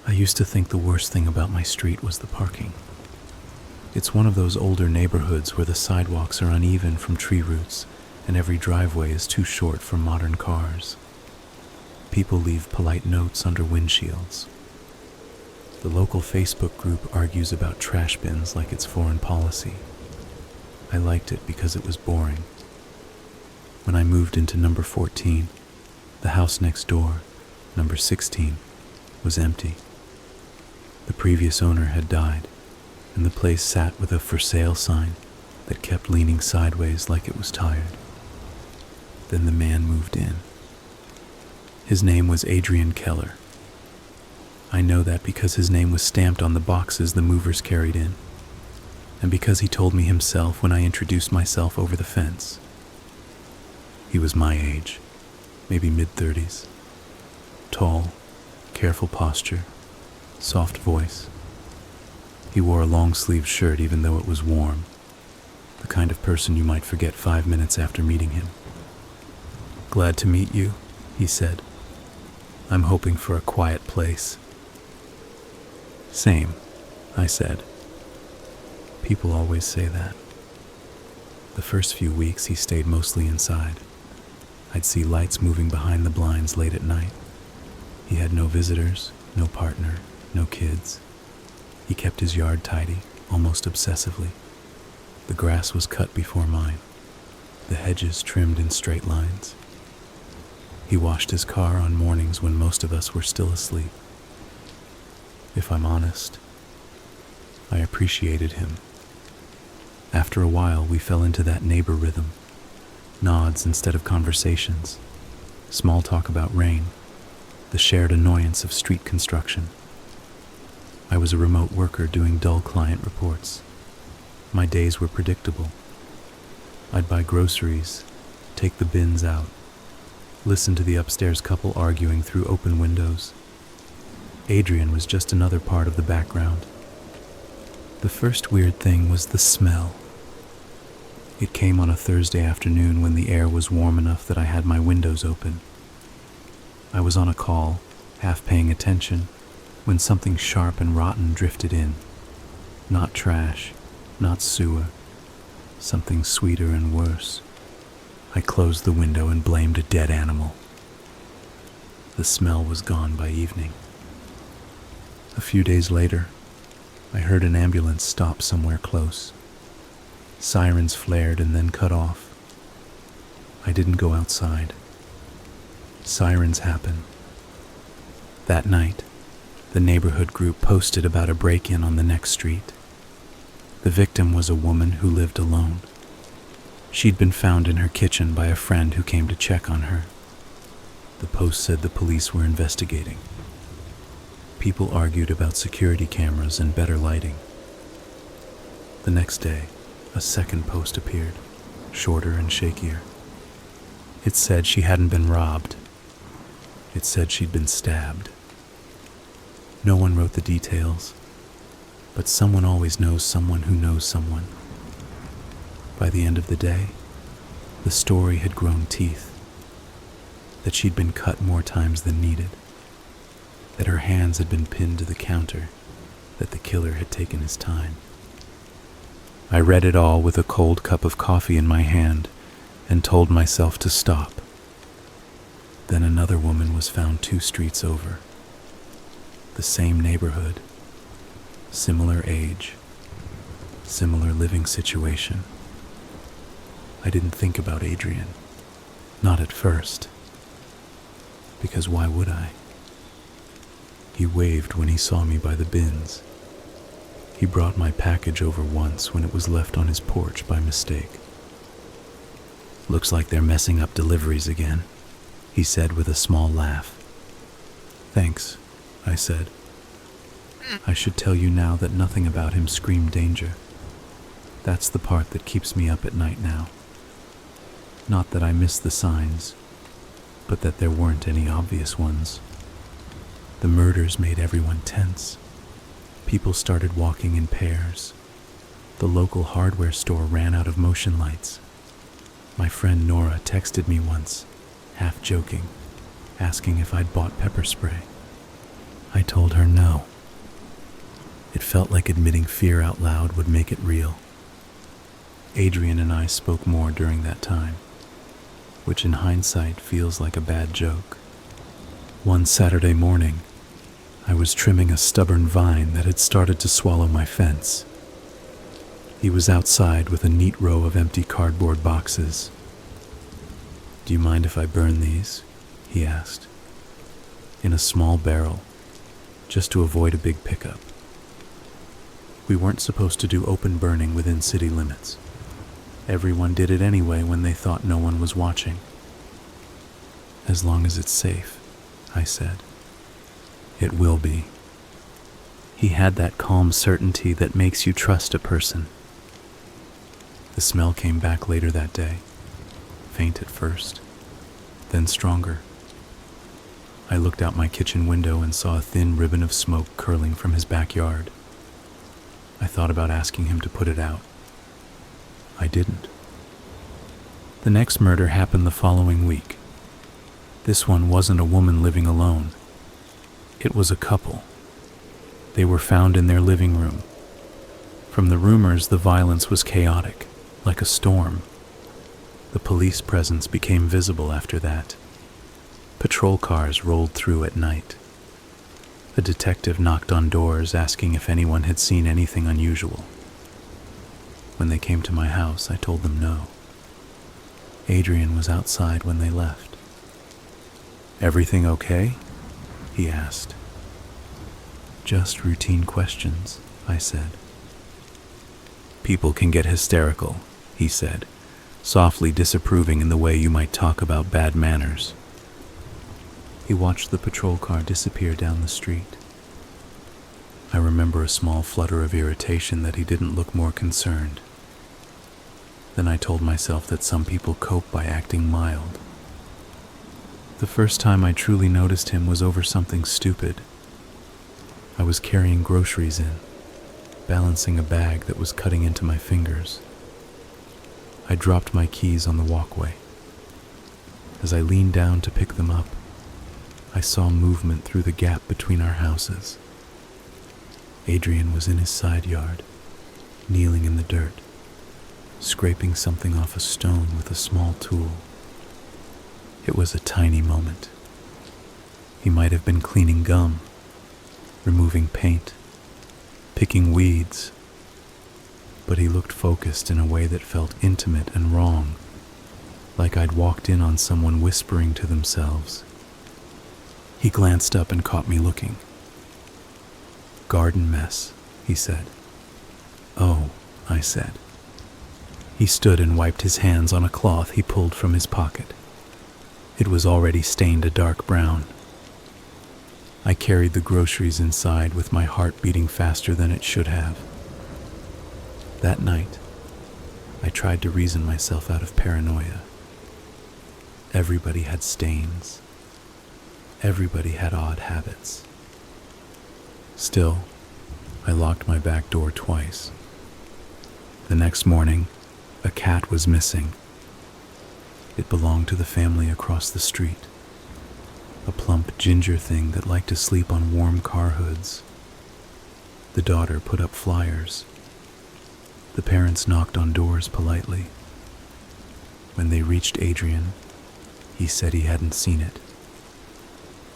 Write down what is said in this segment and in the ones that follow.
I used to think the worst thing about my street was the parking. It's one of those older neighborhoods where the sidewalks are uneven from tree roots and every driveway is too short for modern cars. People leave polite notes under windshields. The local Facebook group argues about trash bins like it's foreign policy. I liked it because it was boring. When I moved into number 14, the house next door, number 16, was empty. The previous owner had died, and the place sat with a for sale sign that kept leaning sideways like it was tired. Then the man moved in. His name was Adrian Keller. I know that because his name was stamped on the boxes the movers carried in, and because he told me himself when I introduced myself over the fence. He was my age, maybe mid-30s. Tall, careful posture, soft voice. He wore a long-sleeved shirt even though it was warm, the kind of person you might forget 5 minutes after meeting him. "Glad to meet you," he said. "I'm hoping for a quiet place." "Same," I said. People always say that. The first few weeks he stayed mostly inside. I'd see lights moving behind the blinds late at night. He had no visitors, no partner, no kids. He kept his yard tidy, almost obsessively. The grass was cut before mine, the hedges trimmed in straight lines. He washed his car on mornings when most of us were still asleep. If I'm honest, I appreciated him. After a while, we fell into that neighbor rhythm. Nods instead of conversations. Small talk about rain. The shared annoyance of street construction. I was a remote worker doing dull client reports. My days were predictable. I'd buy groceries, take the bins out, listen to the upstairs couple arguing through open windows. Adrian was just another part of the background. The first weird thing was the smell. It came on a Thursday afternoon when the air was warm enough that I had my windows open. I was on a call, half paying attention, when something sharp and rotten drifted in. Not trash, not sewer, something sweeter and worse. I closed the window and blamed a dead animal. The smell was gone by evening. A few days later, I heard an ambulance stop somewhere close. Sirens flared and then cut off. I didn't go outside. Sirens happen. That night, the neighborhood group posted about a break-in on the next street. The victim was a woman who lived alone. She'd been found in her kitchen by a friend who came to check on her. The post said the police were investigating. People argued about security cameras and better lighting. The next day, a second post appeared, shorter and shakier. It said she hadn't been robbed. It said she'd been stabbed. No one wrote the details, but someone always knows someone who knows someone. By the end of the day, the story had grown teeth. That she'd been cut more times than needed. That her hands had been pinned to the counter. That the killer had taken his time. I read it all with a cold cup of coffee in my hand and told myself to stop. Then another woman was found 2 streets over. The same neighborhood, similar age, similar living situation. I didn't think about Adrian, not at first, because why would I? He waved when he saw me by the bins. He brought my package over once when it was left on his porch by mistake. "Looks like they're messing up deliveries again," he said with a small laugh. "Thanks," I said. I should tell you now that nothing about him screamed danger. That's the part that keeps me up at night now. Not that I miss the signs, but that there weren't any obvious ones. The murders made everyone tense. People started walking in pairs. The local hardware store ran out of motion lights. My friend Nora texted me once, half joking, asking if I'd bought pepper spray. I told her no. It felt like admitting fear out loud would make it real. Adrian and I spoke more during that time, which in hindsight feels like a bad joke. One Saturday morning, I was trimming a stubborn vine that had started to swallow my fence. He was outside with a neat row of empty cardboard boxes. "Do you mind if I burn these?" he asked. "In a small barrel, just to avoid a big pickup." We weren't supposed to do open burning within city limits. Everyone did it anyway when they thought no one was watching. "As long as it's safe," I said. "It will be." He had that calm certainty that makes you trust a person. The smell came back later that day, faint at first, then stronger. I looked out my kitchen window and saw a thin ribbon of smoke curling from his backyard. I thought about asking him to put it out. I didn't. The next murder happened the following week. This one wasn't a woman living alone. It was a couple. They were found in their living room. From the rumors, the violence was chaotic, like a storm. The police presence became visible after that. Patrol cars rolled through at night. A detective knocked on doors asking if anyone had seen anything unusual. When they came to my house, I told them no. Adrian was outside when they left. "Everything okay?" he asked. "Just routine questions," I said. "People can get hysterical," he said, softly disapproving in the way you might talk about bad manners. He watched the patrol car disappear down the street. I remember a small flutter of irritation that he didn't look more concerned. Then I told myself that some people cope by acting mild. The first time I truly noticed him was over something stupid. I was carrying groceries in, balancing a bag that was cutting into my fingers. I dropped my keys on the walkway. As I leaned down to pick them up, I saw movement through the gap between our houses. Adrian was in his side yard, kneeling in the dirt, scraping something off a stone with a small tool. It was a tiny moment. He might have been cleaning gum, removing paint, picking weeds, but he looked focused in a way that felt intimate and wrong, like I'd walked in on someone whispering to themselves. He glanced up and caught me looking. "Garden mess," he said. "Oh," I said. He stood and wiped his hands on a cloth he pulled from his pocket. It was already stained a dark brown. I carried the groceries inside with my heart beating faster than it should have. That night, I tried to reason myself out of paranoia. Everybody had stains. Everybody had odd habits. Still, I locked my back door twice. The next morning, a cat was missing. It belonged to the family across the street, a plump ginger thing that liked to sleep on warm car hoods. The daughter put up flyers. The parents knocked on doors politely. When they reached Adrian, he said he hadn't seen it.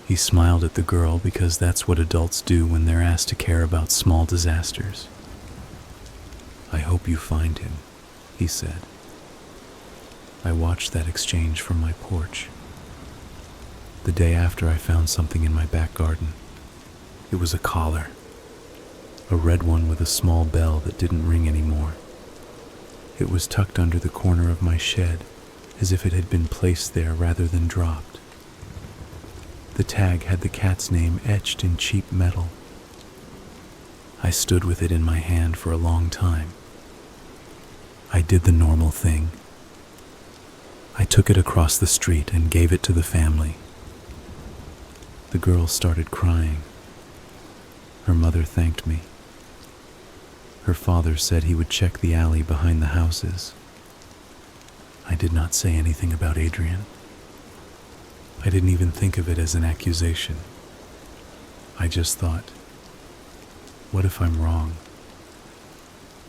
He smiled at the girl because that's what adults do when they're asked to care about small disasters. "I hope you find him," he said. I watched that exchange from my porch. The day after, I found something in my back garden. It was a collar, a red one with a small bell that didn't ring anymore. It was tucked under the corner of my shed, as if it had been placed there rather than dropped. The tag had the cat's name etched in cheap metal. I stood with it in my hand for a long time. I did the normal thing. I took it across the street and gave it to the family. The girl started crying. Her mother thanked me. Her father said he would check the alley behind the houses. I did not say anything about Adrian. I didn't even think of it as an accusation. I just thought, what if I'm wrong?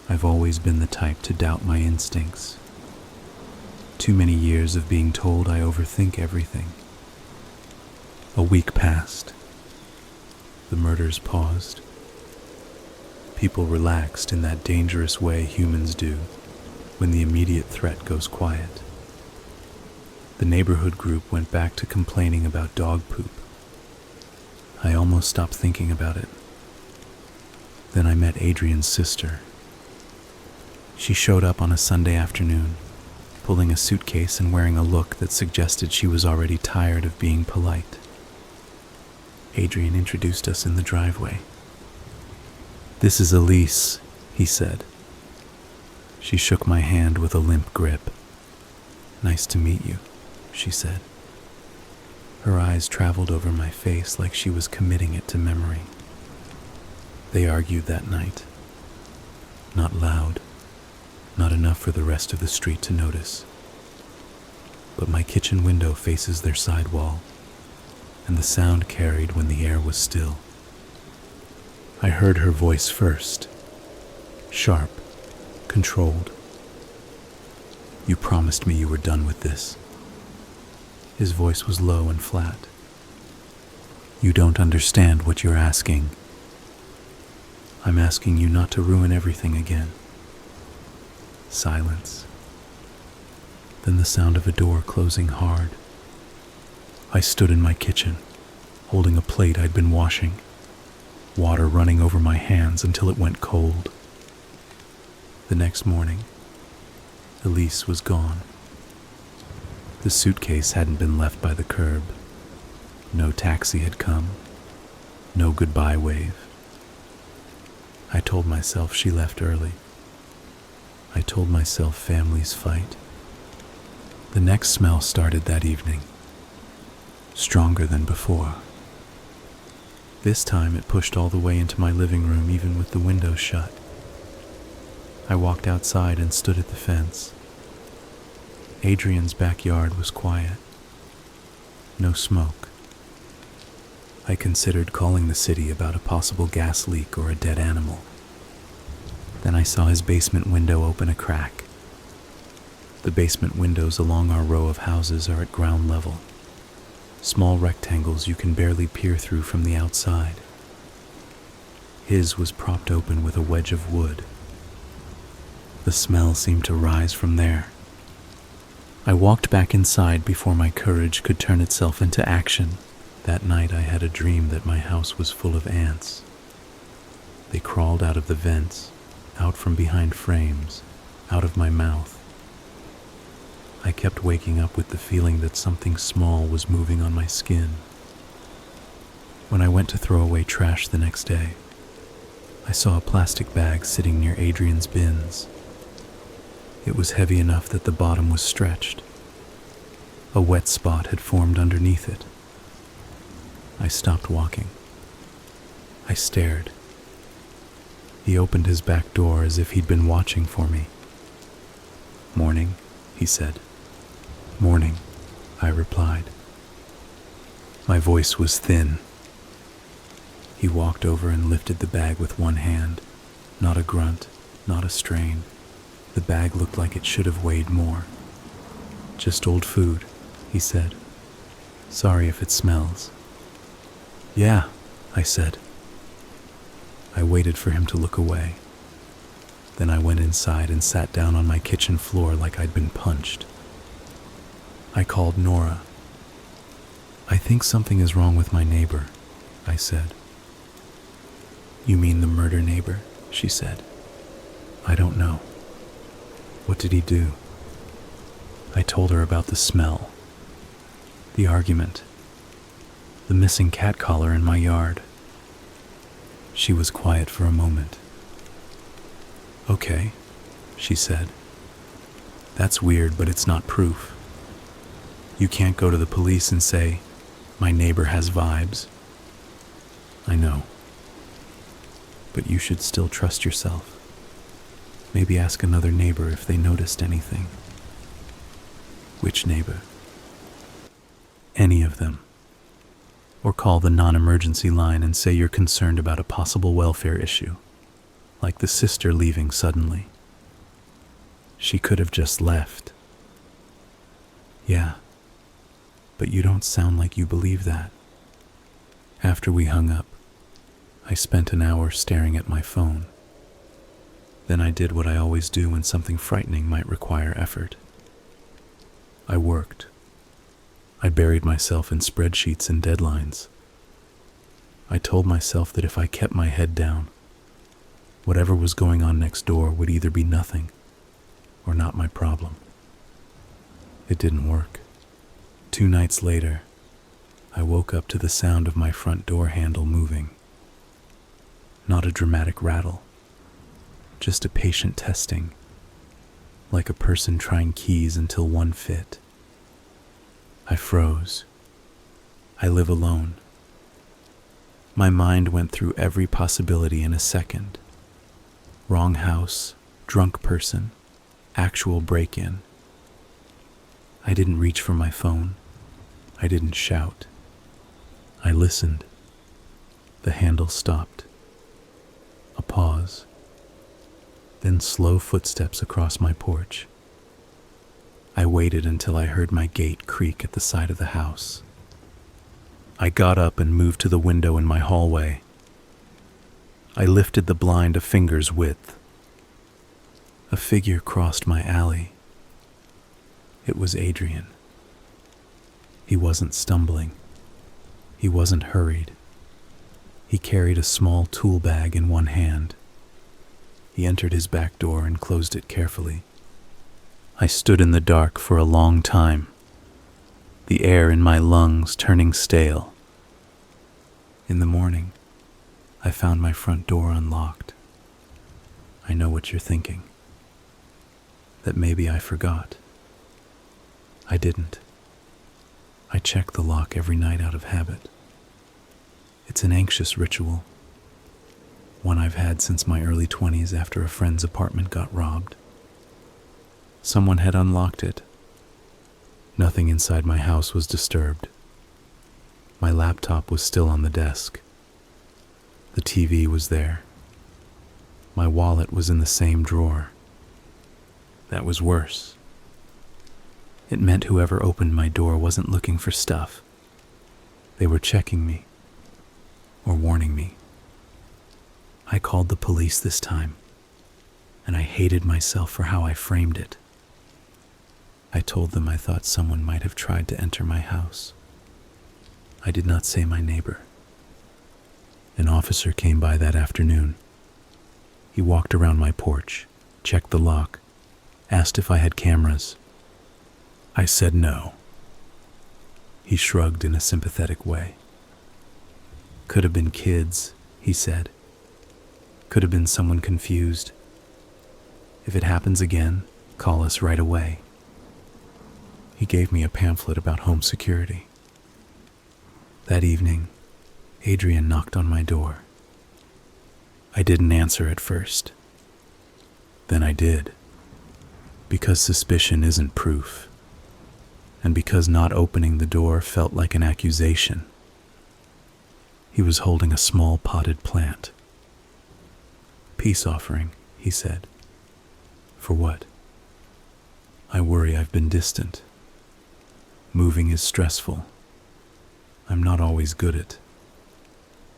I've always been the type to doubt my instincts. Too many years of being told I overthink everything. A week passed. The murders paused. People relaxed in that dangerous way humans do when the immediate threat goes quiet. The neighborhood group went back to complaining about dog poop. I almost stopped thinking about it. Then I met Adrian's sister. She showed up on a Sunday afternoon, pulling a suitcase and wearing a look that suggested she was already tired of being polite. Adrian introduced us in the driveway. "This is Elise," he said. She shook my hand with a limp grip. "Nice to meet you," she said. Her eyes traveled over my face like she was committing it to memory. They argued that night. Not loud, not enough for the rest of the street to notice. But my kitchen window faces their sidewall, and the sound carried when the air was still. I heard her voice first, sharp, controlled. "You promised me you were done with this." His voice was low and flat. "You don't understand what you're asking. I'm asking you not to ruin everything again." Silence. Then the sound of a door closing hard. I stood in my kitchen, holding a plate I'd been washing, water running over my hands until it went cold. The next morning, Elise was gone. The suitcase hadn't been left by the curb. No taxi had come. No goodbye wave. I told myself she left early. I told myself families fight. The next smell started that evening, stronger than before. This time it pushed all the way into my living room, even with the windows shut. I walked outside and stood at the fence. Adrian's backyard was quiet. No smoke. I considered calling the city about a possible gas leak or a dead animal. Then I saw his basement window open a crack. The basement windows along our row of houses are at ground level. Small rectangles you can barely peer through from the outside. His was propped open with a wedge of wood. The smell seemed to rise from there. I walked back inside before my courage could turn itself into action. That night I had a dream that my house was full of ants. They crawled out of the vents, out from behind frames, out of my mouth. I kept waking up with the feeling that something small was moving on my skin. When I went to throw away trash the next day, I saw a plastic bag sitting near Adrian's bins. It was heavy enough that the bottom was stretched. A wet spot had formed underneath it. I stopped walking. I stared. He opened his back door as if he'd been watching for me. "Morning," he said. "Morning," I replied. My voice was thin. He walked over and lifted the bag with one hand. Not a grunt, not a strain. The bag looked like it should have weighed more. "Just old food," he said. "Sorry if it smells." "Yeah," I said. I waited for him to look away. Then I went inside and sat down on my kitchen floor like I'd been punched. I called Nora. "I think something is wrong with my neighbor," I said. "You mean the murder neighbor?" she said. "I don't know." "What did he do?" I told her about the smell, the argument, the missing cat collar in my yard. She was quiet for a moment. "Okay," she said. "That's weird, but it's not proof. You can't go to the police and say, 'My neighbor has vibes.'" "I know. But you should still trust yourself. Maybe ask another neighbor if they noticed anything." "Which neighbor?" "Any of them. Or call the non-emergency line and say you're concerned about a possible welfare issue, like the sister leaving suddenly. She could have just left. Yeah, but you don't sound like you believe that. After we hung up, I spent an hour staring at my phone. Then I did what I always do when something frightening might require effort. I worked. I buried myself in spreadsheets and deadlines. I told myself that if I kept my head down, whatever was going on next door would either be nothing or not my problem. It didn't work. 2 nights later, I woke up to the sound of my front door handle moving. Not a dramatic rattle, just a patient testing, like a person trying keys until one fit. I froze. I live alone. My mind went through every possibility in a second. Wrong house, drunk person, actual break-in. I didn't reach for my phone. I didn't shout. I listened. The handle stopped. A pause. Then slow footsteps across my porch. I waited until I heard my gate creak at the side of the house. I got up and moved to the window in my hallway. I lifted the blind a finger's width. A figure crossed my alley. It was Adrian. He wasn't stumbling. He wasn't hurried. He carried a small tool bag in one hand. He entered his back door and closed it carefully. I stood in the dark for a long time, the air in my lungs turning stale. In the morning, I found my front door unlocked. I know what you're thinking. That maybe I forgot. I didn't. I check the lock every night out of habit. It's an anxious ritual, one I've had since my early 20s after a friend's apartment got robbed. Someone had unlocked it. Nothing inside my house was disturbed. My laptop was still on the desk. The TV was there. My wallet was in the same drawer. That was worse. It meant whoever opened my door wasn't looking for stuff. They were checking me, or warning me. I called the police this time, and I hated myself for how I framed it. I told them I thought someone might have tried to enter my house. I did not say my neighbor. An officer came by that afternoon. He walked around my porch, checked the lock, asked if I had cameras. I said no. He shrugged in a sympathetic way. Could have been kids, he said. Could have been someone confused. If it happens again, call us right away. He gave me a pamphlet about home security. That evening, Adrian knocked on my door. I didn't answer at first. Then I did. Because suspicion isn't proof. And because not opening the door felt like an accusation. He was holding a small potted plant. Peace offering, he said. For what? I worry I've been distant. Moving is stressful. I'm not always good at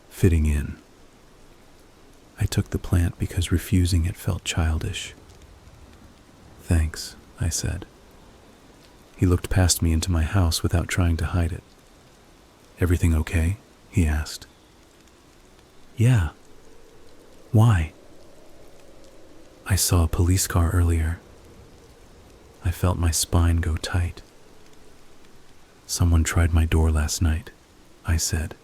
fitting in. I took the plant because refusing it felt childish. Thanks, I said. He looked past me into my house without trying to hide it. Everything okay? He asked. Yeah. Why? I saw a police car earlier. I felt my spine go tight. Someone tried my door last night, I said.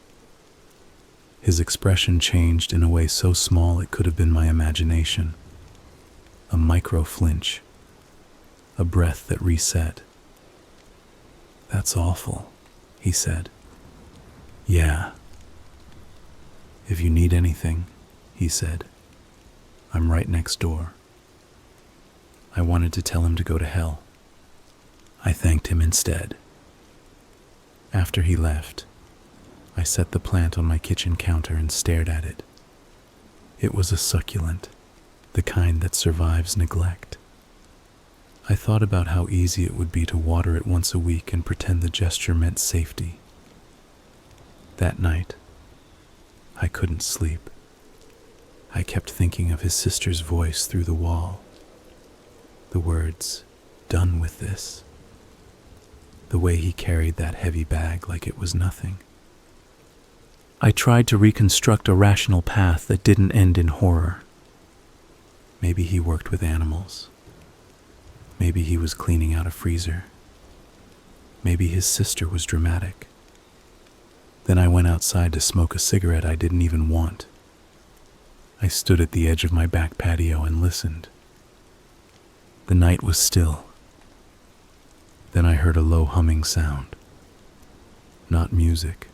His expression changed in a way so small it could have been my imagination. A micro flinch. A breath that reset. That's awful, he said. Yeah. If you need anything, he said, I'm right next door. I wanted to tell him to go to hell. I thanked him instead. After he left, I set the plant on my kitchen counter and stared at it. It was a succulent, the kind that survives neglect. I thought about how easy it would be to water it once a week and pretend the gesture meant safety. That night, I couldn't sleep. I kept thinking of his sister's voice through the wall. The words, "Done with this." The way he carried that heavy bag like it was nothing. I tried to reconstruct a rational path that didn't end in horror. Maybe he worked with animals. Maybe he was cleaning out a freezer. Maybe his sister was dramatic. Then I went outside to smoke a cigarette I didn't even want. I stood at the edge of my back patio and listened. The night was still. Then I heard a low humming sound. Not music.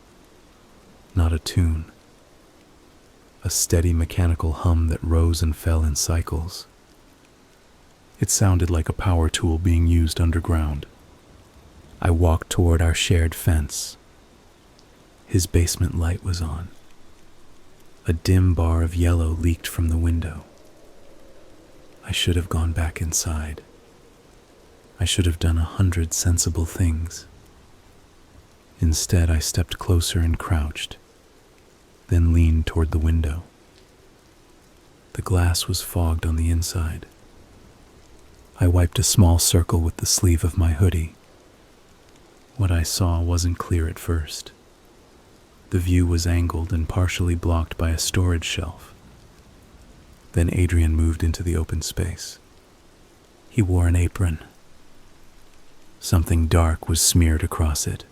Not a tune. A steady mechanical hum that rose and fell in cycles. It sounded like a power tool being used underground. I walked toward our shared fence. His basement light was on. A dim bar of yellow leaked from the window. I should have gone back inside. I should have done 100 sensible things. Instead, I stepped closer and crouched, then leaned toward the window. The glass was fogged on the inside. I wiped a small circle with the sleeve of my hoodie. What I saw wasn't clear at first. The view was angled and partially blocked by a storage shelf. Then Adrian moved into the open space. He wore an apron. Something dark was smeared across it.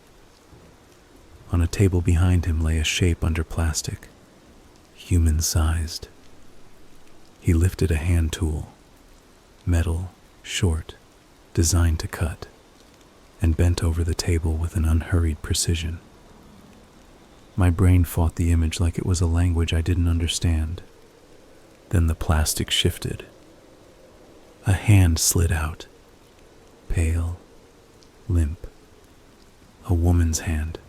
On a table behind him lay a shape under plastic, human-sized. He lifted a hand tool, metal, short, designed to cut, and bent over the table with an unhurried precision. My brain fought the image like it was a language I didn't understand. Then the plastic shifted. A hand slid out, pale, limp. A woman's hand,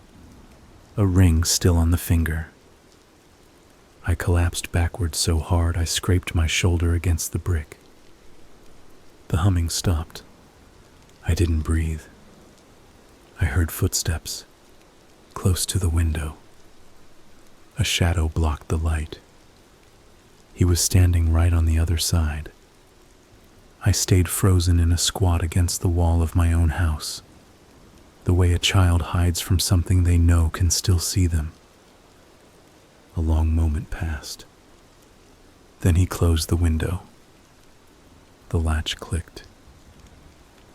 a ring still on the finger. I collapsed backwards so hard I scraped my shoulder against the brick. The humming stopped. I didn't breathe. I heard footsteps, close to the window. A shadow blocked the light. He was standing right on the other side. I stayed frozen in a squat against the wall of my own house, the way a child hides from something they know can still see them. A long moment passed. Then he closed the window. The latch clicked.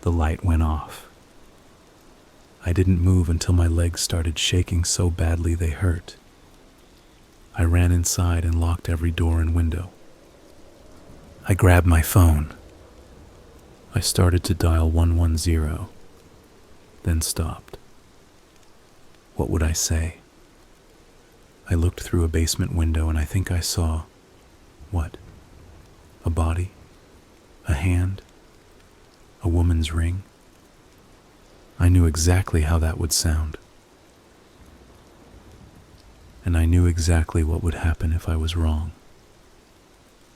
The light went off. I didn't move until my legs started shaking so badly they hurt. I ran inside and locked every door and window. I grabbed my phone. I started to dial 110, then stopped. What would I say? I looked through a basement window and I think I saw, what? A body? A hand? A woman's ring? I knew exactly how that would sound. And I knew exactly what would happen if I was wrong.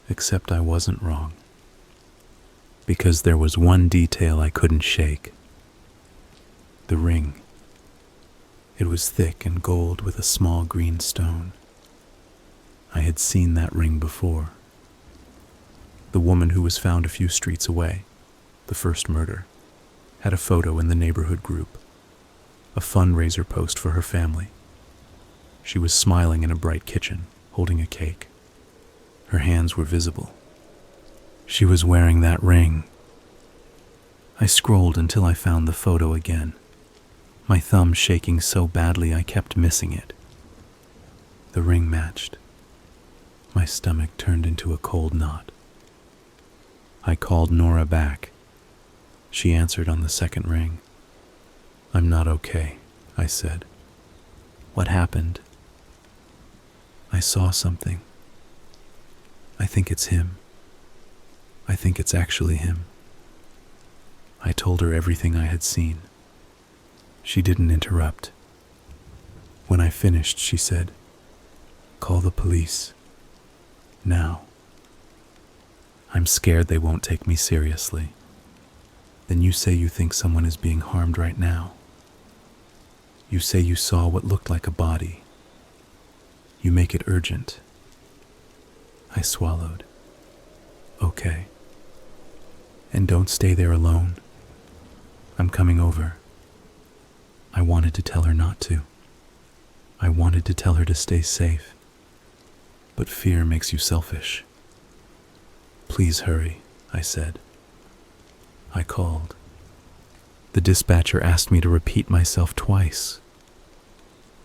Except I wasn't wrong. Because there was one detail I couldn't shake. The ring. It was thick and gold with a small green stone. I had seen that ring before. The woman who was found a few streets away, the first murder, had a photo in the neighborhood group, a fundraiser post for her family. She was smiling in a bright kitchen, holding a cake. Her hands were visible. She was wearing that ring. I scrolled until I found the photo again, my thumb shaking so badly I kept missing it. The ring matched. My stomach turned into a cold knot. I called Nora back. She answered on the second ring. "I'm not okay," I said. "What happened?" "I saw something. I think it's him. I think it's actually him." I told her everything I had seen. She didn't interrupt. When I finished, she said, "Call the police. Now." I'm scared they won't take me seriously. Then you say you think someone is being harmed right now. You say you saw what looked like a body. You make it urgent. I swallowed. Okay. And don't stay there alone. I'm coming over. I wanted to tell her not to. I wanted to tell her to stay safe. But fear makes you selfish. "Please hurry," I said. I called. The dispatcher asked me to repeat myself twice.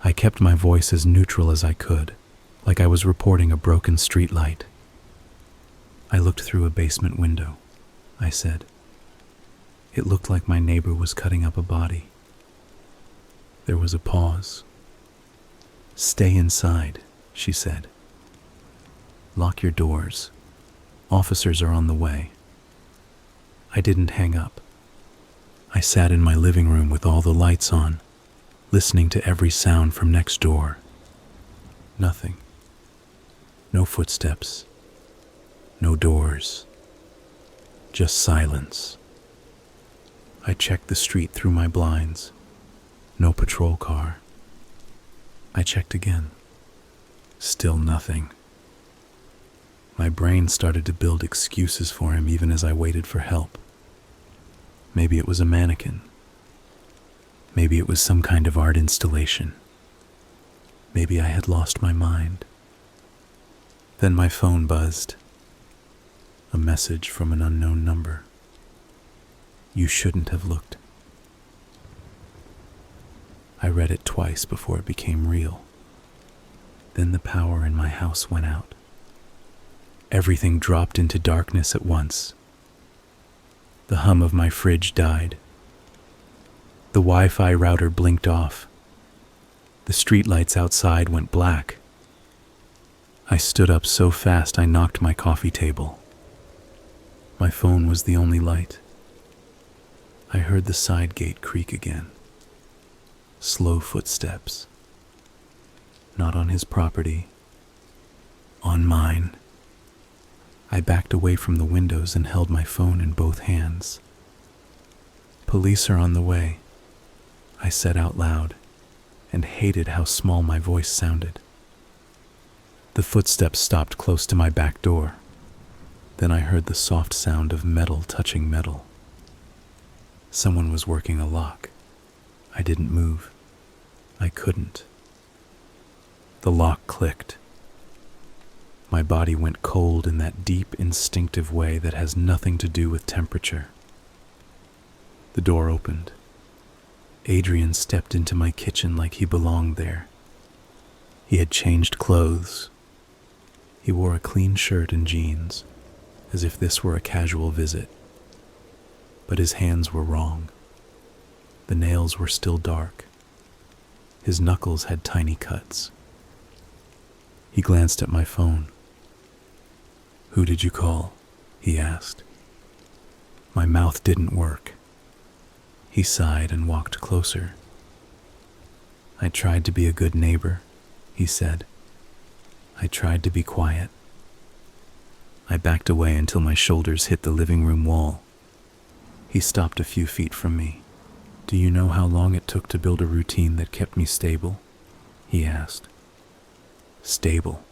I kept my voice as neutral as I could, like I was reporting a broken streetlight. "I looked through a basement window," I said. "It looked like my neighbor was cutting up a body." There was a pause. "Stay inside," she said. "Lock your doors. Officers are on the way." I didn't hang up. I sat in my living room with all the lights on, listening to every sound from next door. Nothing. No footsteps. No doors. Just silence. I checked the street through my blinds. No patrol car. I checked again. Still nothing. My brain started to build excuses for him even as I waited for help. Maybe it was a mannequin. Maybe it was some kind of art installation. Maybe I had lost my mind. Then my phone buzzed. A message from an unknown number. "You shouldn't have looked." I read it twice before it became real. Then the power in my house went out. Everything dropped into darkness at once. The hum of my fridge died. The Wi-Fi router blinked off. The streetlights outside went black. I stood up so fast I knocked my coffee table. My phone was the only light. I heard the side gate creak again. Slow footsteps. Not on his property. On mine. I backed away from the windows and held my phone in both hands. "Police are on the way," I said out loud, and hated how small my voice sounded. The footsteps stopped close to my back door. Then I heard the soft sound of metal touching metal. Someone was working a lock. I didn't move. I couldn't. The lock clicked. My body went cold in that deep, instinctive way that has nothing to do with temperature. The door opened. Adrian stepped into my kitchen like he belonged there. He had changed clothes. He wore a clean shirt and jeans, as if this were a casual visit. But his hands were wrong. The nails were still dark. His knuckles had tiny cuts. He glanced at my phone. "Who did you call?" he asked. My mouth didn't work. He sighed and walked closer. "I tried to be a good neighbor," he said. "I tried to be quiet." I backed away until my shoulders hit the living room wall. He stopped a few feet from me. "Do you know how long it took to build a routine that kept me stable?" he asked. Stable.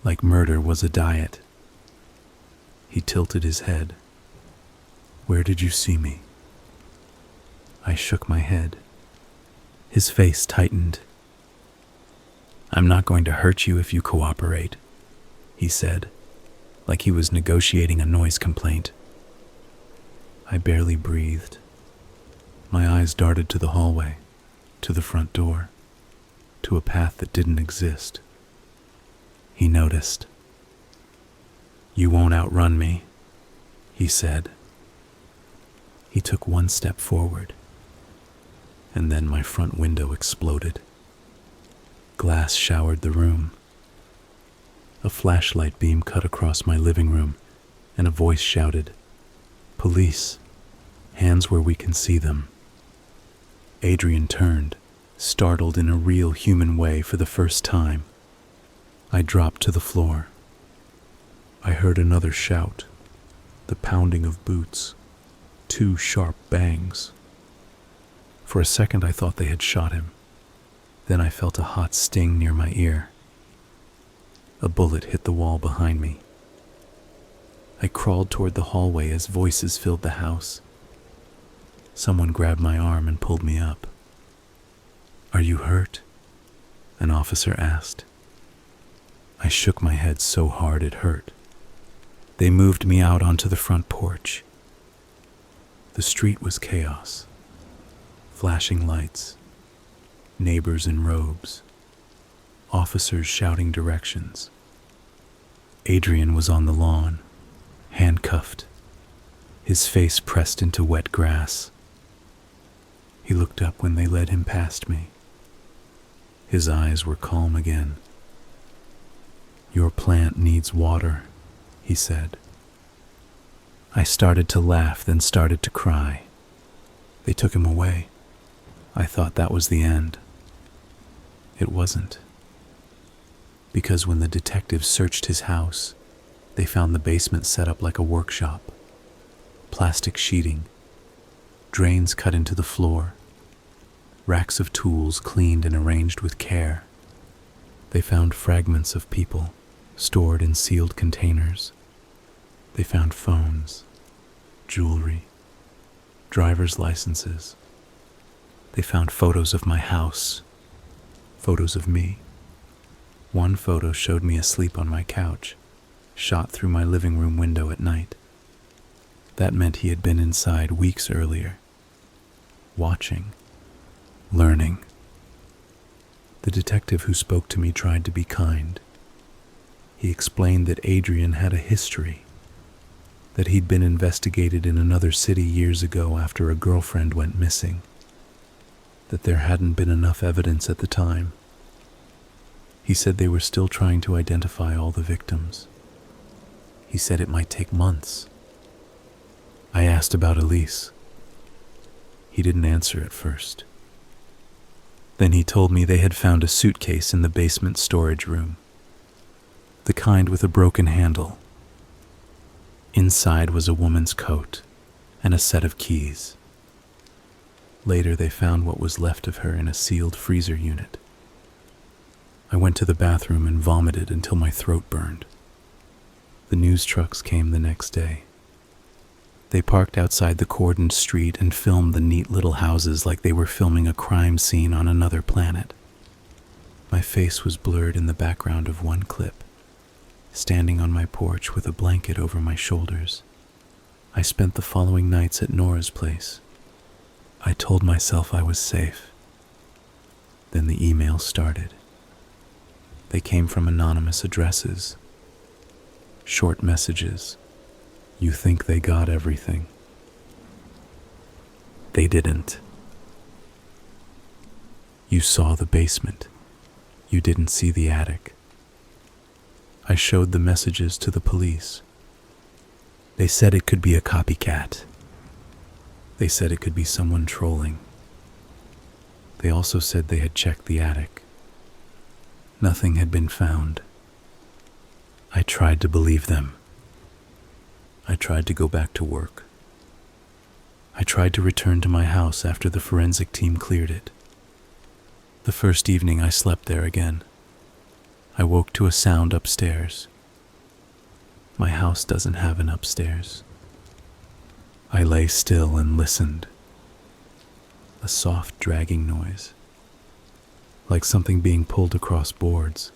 Like murder was a diet. He tilted his head. "Where did you see me?" I shook my head. His face tightened. "I'm not going to hurt you if you cooperate," he said, like he was negotiating a noise complaint. I barely breathed. My eyes darted to the hallway, to the front door, to a path that didn't exist. He noticed. "You won't outrun me," he said. He took one step forward, and then my front window exploded. Glass showered the room. A flashlight beam cut across my living room, and a voice shouted, "Police! Hands where we can see them." Adrian turned, Startled in a real human way for the first time, I dropped to the floor. I heard another shout, the pounding of boots, 2 sharp bangs. For a second I thought they had shot him. Then I felt a hot sting near my ear. A bullet hit the wall behind me. I crawled toward the hallway as voices filled the house. Someone grabbed my arm and pulled me up. "Are you hurt?" an officer asked. I shook my head so hard it hurt. They moved me out onto the front porch. The street was chaos. Flashing lights, neighbors in robes, officers shouting directions. Adrian was on the lawn, handcuffed, his face pressed into wet grass. He looked up when they led him past me. His eyes were calm again. "Your plant needs water," he said. I started to laugh, then started to cry. They took him away. I thought that was the end. It wasn't. Because when the detectives searched his house, they found the basement set up like a workshop. Plastic sheeting, drains cut into the floor, racks of tools cleaned and arranged with care. They found fragments of people stored in sealed containers. They found phones, jewelry, driver's licenses. They found photos of my house, photos of me. One photo showed me asleep on my couch, shot through my living room window at night. That meant he had been inside weeks earlier, watching, learning. The detective who spoke to me tried to be kind. He explained that Adrian had a history, that he'd been investigated in another city years ago after a girlfriend went missing, that there hadn't been enough evidence at the time. He said they were still trying to identify all the victims. He said it might take months. I asked about Elise. He didn't answer at first. Then he told me they had found a suitcase in the basement storage room, the kind with a broken handle. Inside was a woman's coat and a set of keys. Later, they found what was left of her in a sealed freezer unit. I went to the bathroom and vomited until my throat burned. The news trucks came the next day. They parked outside the cordoned street and filmed the neat little houses like they were filming a crime scene on another planet. My face was blurred in the background of one clip, standing on my porch with a blanket over my shoulders. I spent the following nights at Nora's place. I told myself I was safe. Then the emails started. They came from anonymous addresses. Short messages. You think they got everything. They didn't. You saw the basement. You didn't see the attic. I showed the messages to the police. They said it could be a copycat. They said it could be someone trolling. They also said they had checked the attic. Nothing had been found. I tried to believe them. I tried to go back to work. I tried to return to my house after the forensic team cleared it. The first evening I slept there again. I woke to a sound upstairs. My house doesn't have an upstairs. I lay still and listened. A soft dragging noise, like something being pulled across boards.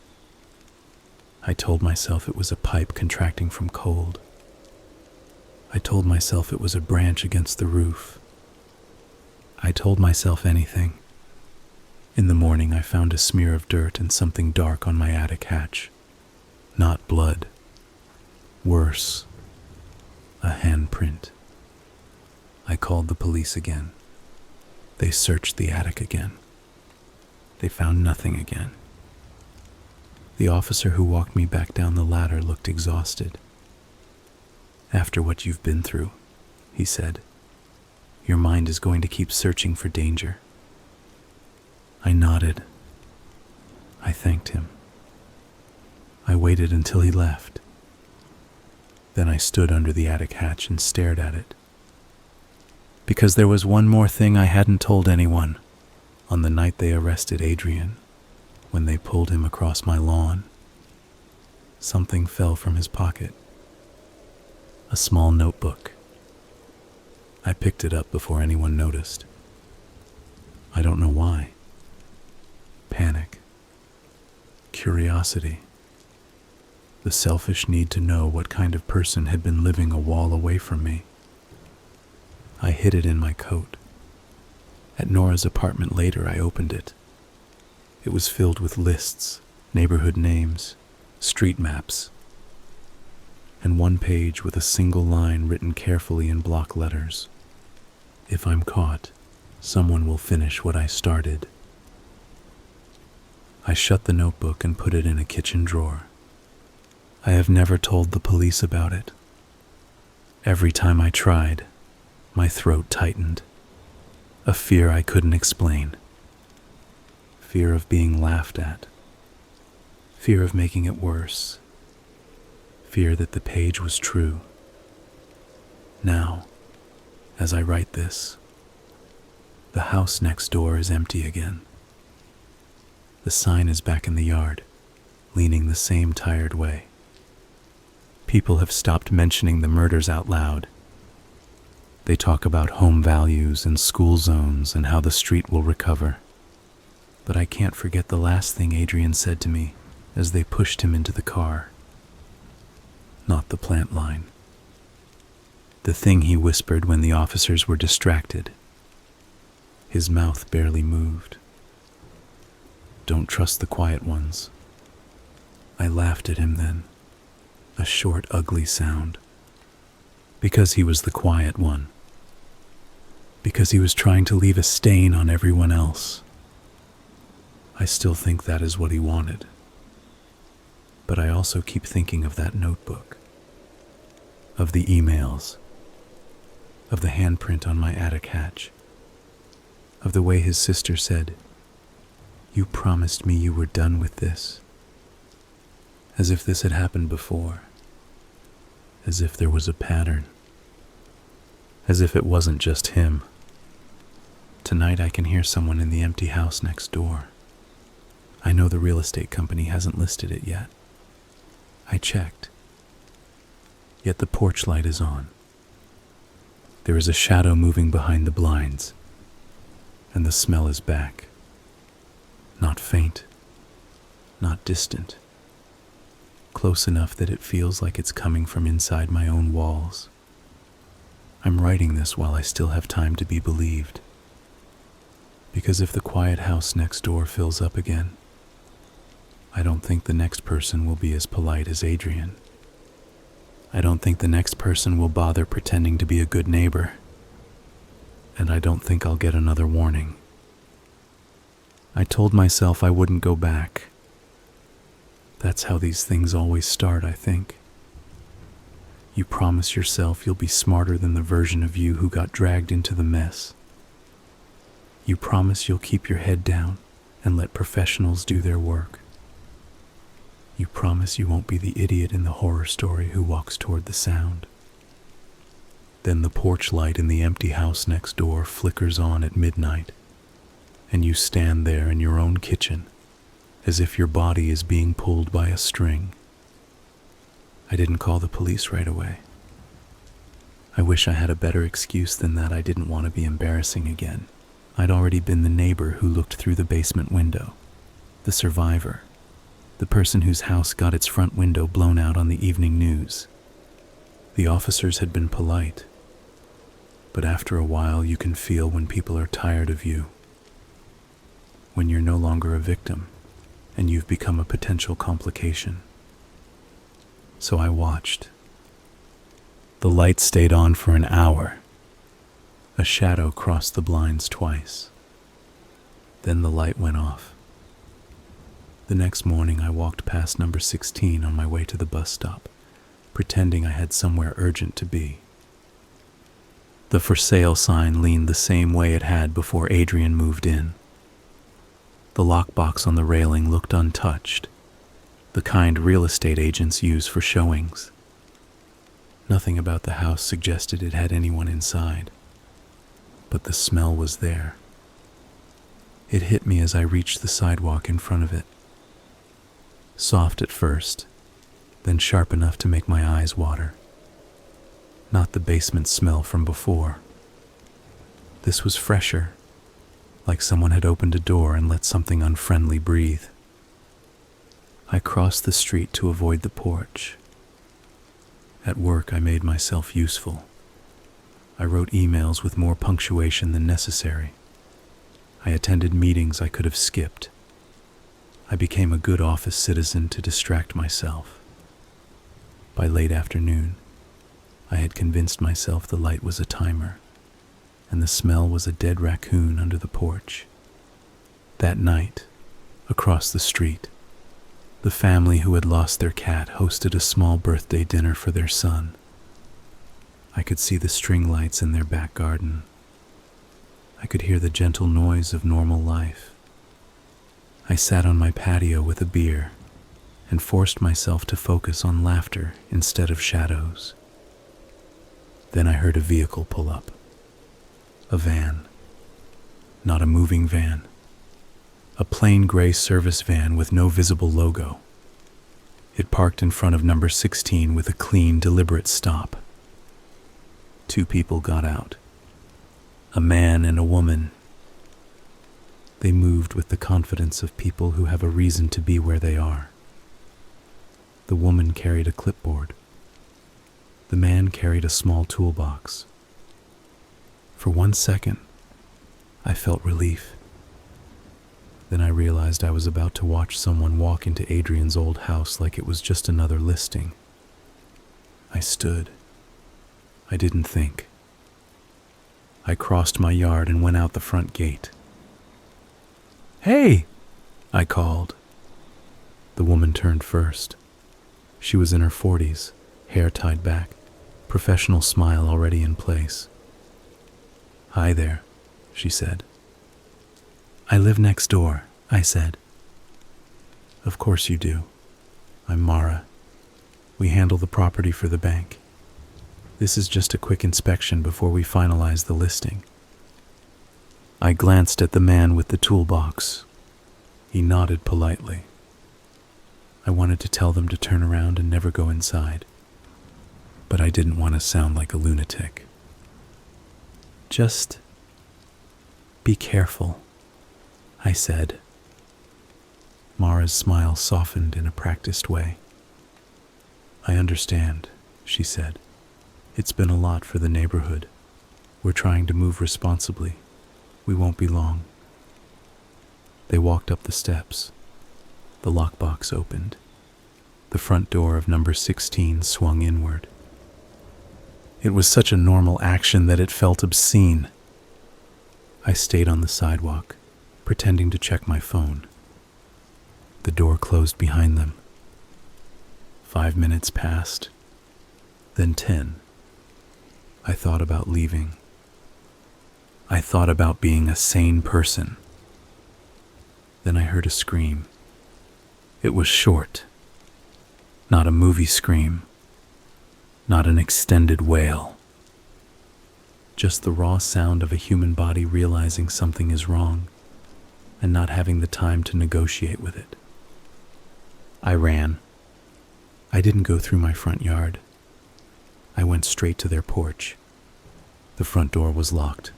I told myself it was a pipe contracting from cold. I told myself it was a branch against the roof. I told myself anything. In the morning, I found a smear of dirt and something dark on my attic hatch. Not blood. Worse, a handprint. I called the police again. They searched the attic again. They found nothing again. The officer who walked me back down the ladder looked exhausted. "After what you've been through," he said, "your mind is going to keep searching for danger." I nodded. I thanked him. I waited until he left. Then I stood under the attic hatch and stared at it. Because there was one more thing I hadn't told anyone on the night they arrested Adrian, when they pulled him across my lawn. Something fell from his pocket. A small notebook. I picked it up before anyone noticed. I don't know why. Panic. Curiosity. The selfish need to know what kind of person had been living a wall away from me. I hid it in my coat. At Nora's apartment later, I opened it. It was filled with lists, neighborhood names, street maps, and one page with a single line written carefully in block letters. If I'm caught, someone will finish what I started. I shut the notebook and put it in a kitchen drawer. I have never told the police about it. Every time I tried, my throat tightened. A fear I couldn't explain. Fear of being laughed at. Fear of making it worse. Fear that the page was true. Now, as I write this, the house next door is empty again. The sign is back in the yard, leaning the same tired way. People have stopped mentioning the murders out loud. They talk about home values and school zones and how the street will recover. But I can't forget the last thing Adrian said to me as they pushed him into the car. Not the plant line. The thing he whispered when the officers were distracted. His mouth barely moved. Don't trust the quiet ones. I laughed at him then. A short, ugly sound. Because he was the quiet one. Because he was trying to leave a stain on everyone else. I still think that is what he wanted. But I also keep thinking of that notebook. Of the emails. Of the handprint on my attic hatch. Of the way his sister said, "You promised me you were done with this." As if this had happened before. As if there was a pattern. As if it wasn't just him. Tonight I can hear someone in the empty house next door. I know the real estate company hasn't listed it yet. I checked. Yet the porch light is on. There is a shadow moving behind the blinds. And the smell is back. Not faint. Not distant. Close enough that it feels like it's coming from inside my own walls. I'm writing this while I still have time to be believed. Because if the quiet house next door fills up again, I don't think the next person will be as polite as Adrian. I don't think the next person will bother pretending to be a good neighbor. And I don't think I'll get another warning. I told myself I wouldn't go back. That's how these things always start, I think. You promise yourself you'll be smarter than the version of you who got dragged into the mess. You promise you'll keep your head down and let professionals do their work. You promise you won't be the idiot in the horror story who walks toward the sound. Then the porch light in the empty house next door flickers on at midnight, and you stand there in your own kitchen, as if your body is being pulled by a string. I didn't call the police right away. I wish I had a better excuse than that I didn't want to be embarrassing again. I'd already been the neighbor who looked through the basement window, the survivor, the person whose house got its front window blown out on the evening news. The officers had been polite, but after a while you can feel when people are tired of you, when you're no longer a victim and you've become a potential complication. So I watched. The light stayed on for an hour. A shadow crossed the blinds twice. Then the light went off. The next morning I walked past number 16 on my way to the bus stop, pretending I had somewhere urgent to be. The for sale sign leaned the same way it had before Adrian moved in. The lockbox on the railing looked untouched, the kind real estate agents use for showings. Nothing about the house suggested it had anyone inside, but the smell was there. It hit me as I reached the sidewalk in front of it. Soft at first, then sharp enough to make my eyes water. Not the basement smell from before. This was fresher, like someone had opened a door and let something unfriendly breathe. I crossed the street to avoid the porch. At work, I made myself useful. I wrote emails with more punctuation than necessary. I attended meetings I could have skipped. I became a good office citizen to distract myself. By late afternoon, I had convinced myself the light was a timer, and the smell was a dead raccoon under the porch. That night, across the street, the family who had lost their cat hosted a small birthday dinner for their son. I could see the string lights in their back garden. I could hear the gentle noise of normal life. I sat on my patio with a beer and forced myself to focus on laughter instead of shadows. Then I heard a vehicle pull up. A van. Not a moving van. A plain gray service van with no visible logo. It parked in front of number 16 with a clean, deliberate stop. 2 people got out. A man and a woman. They moved with the confidence of people who have a reason to be where they are. The woman carried a clipboard. The man carried a small toolbox. For 1 second, I felt relief. Then I realized I was about to watch someone walk into Adrian's old house like it was just another listing. I stood. I didn't think. I crossed my yard and went out the front gate. "Hey!" I called. The woman turned first. She was in her 40s, hair tied back, professional smile already in place. "Hi there," she said. "I live next door," I said. "Of course you do. I'm Mara. We handle the property for the bank. This is just a quick inspection before we finalize the listing." I glanced at the man with the toolbox. He nodded politely. I wanted to tell them to turn around and never go inside, but I didn't want to sound like a lunatic. "Just be careful," I said. Mara's smile softened in a practiced way. "I understand," she said. "It's been a lot for the neighborhood. We're trying to move responsibly. We won't be long." They walked up the steps. The lockbox opened. The front door of number 16 swung inward. It was such a normal action that it felt obscene. I stayed on the sidewalk, pretending to check my phone. The door closed behind them. 5 minutes passed, then 10. I thought about leaving. I thought about being a sane person. Then I heard a scream. It was short. Not a movie scream. Not an extended wail. Just the raw sound of a human body realizing something is wrong and not having the time to negotiate with it. I ran. I didn't go through my front yard. I went straight to their porch. The front door was locked.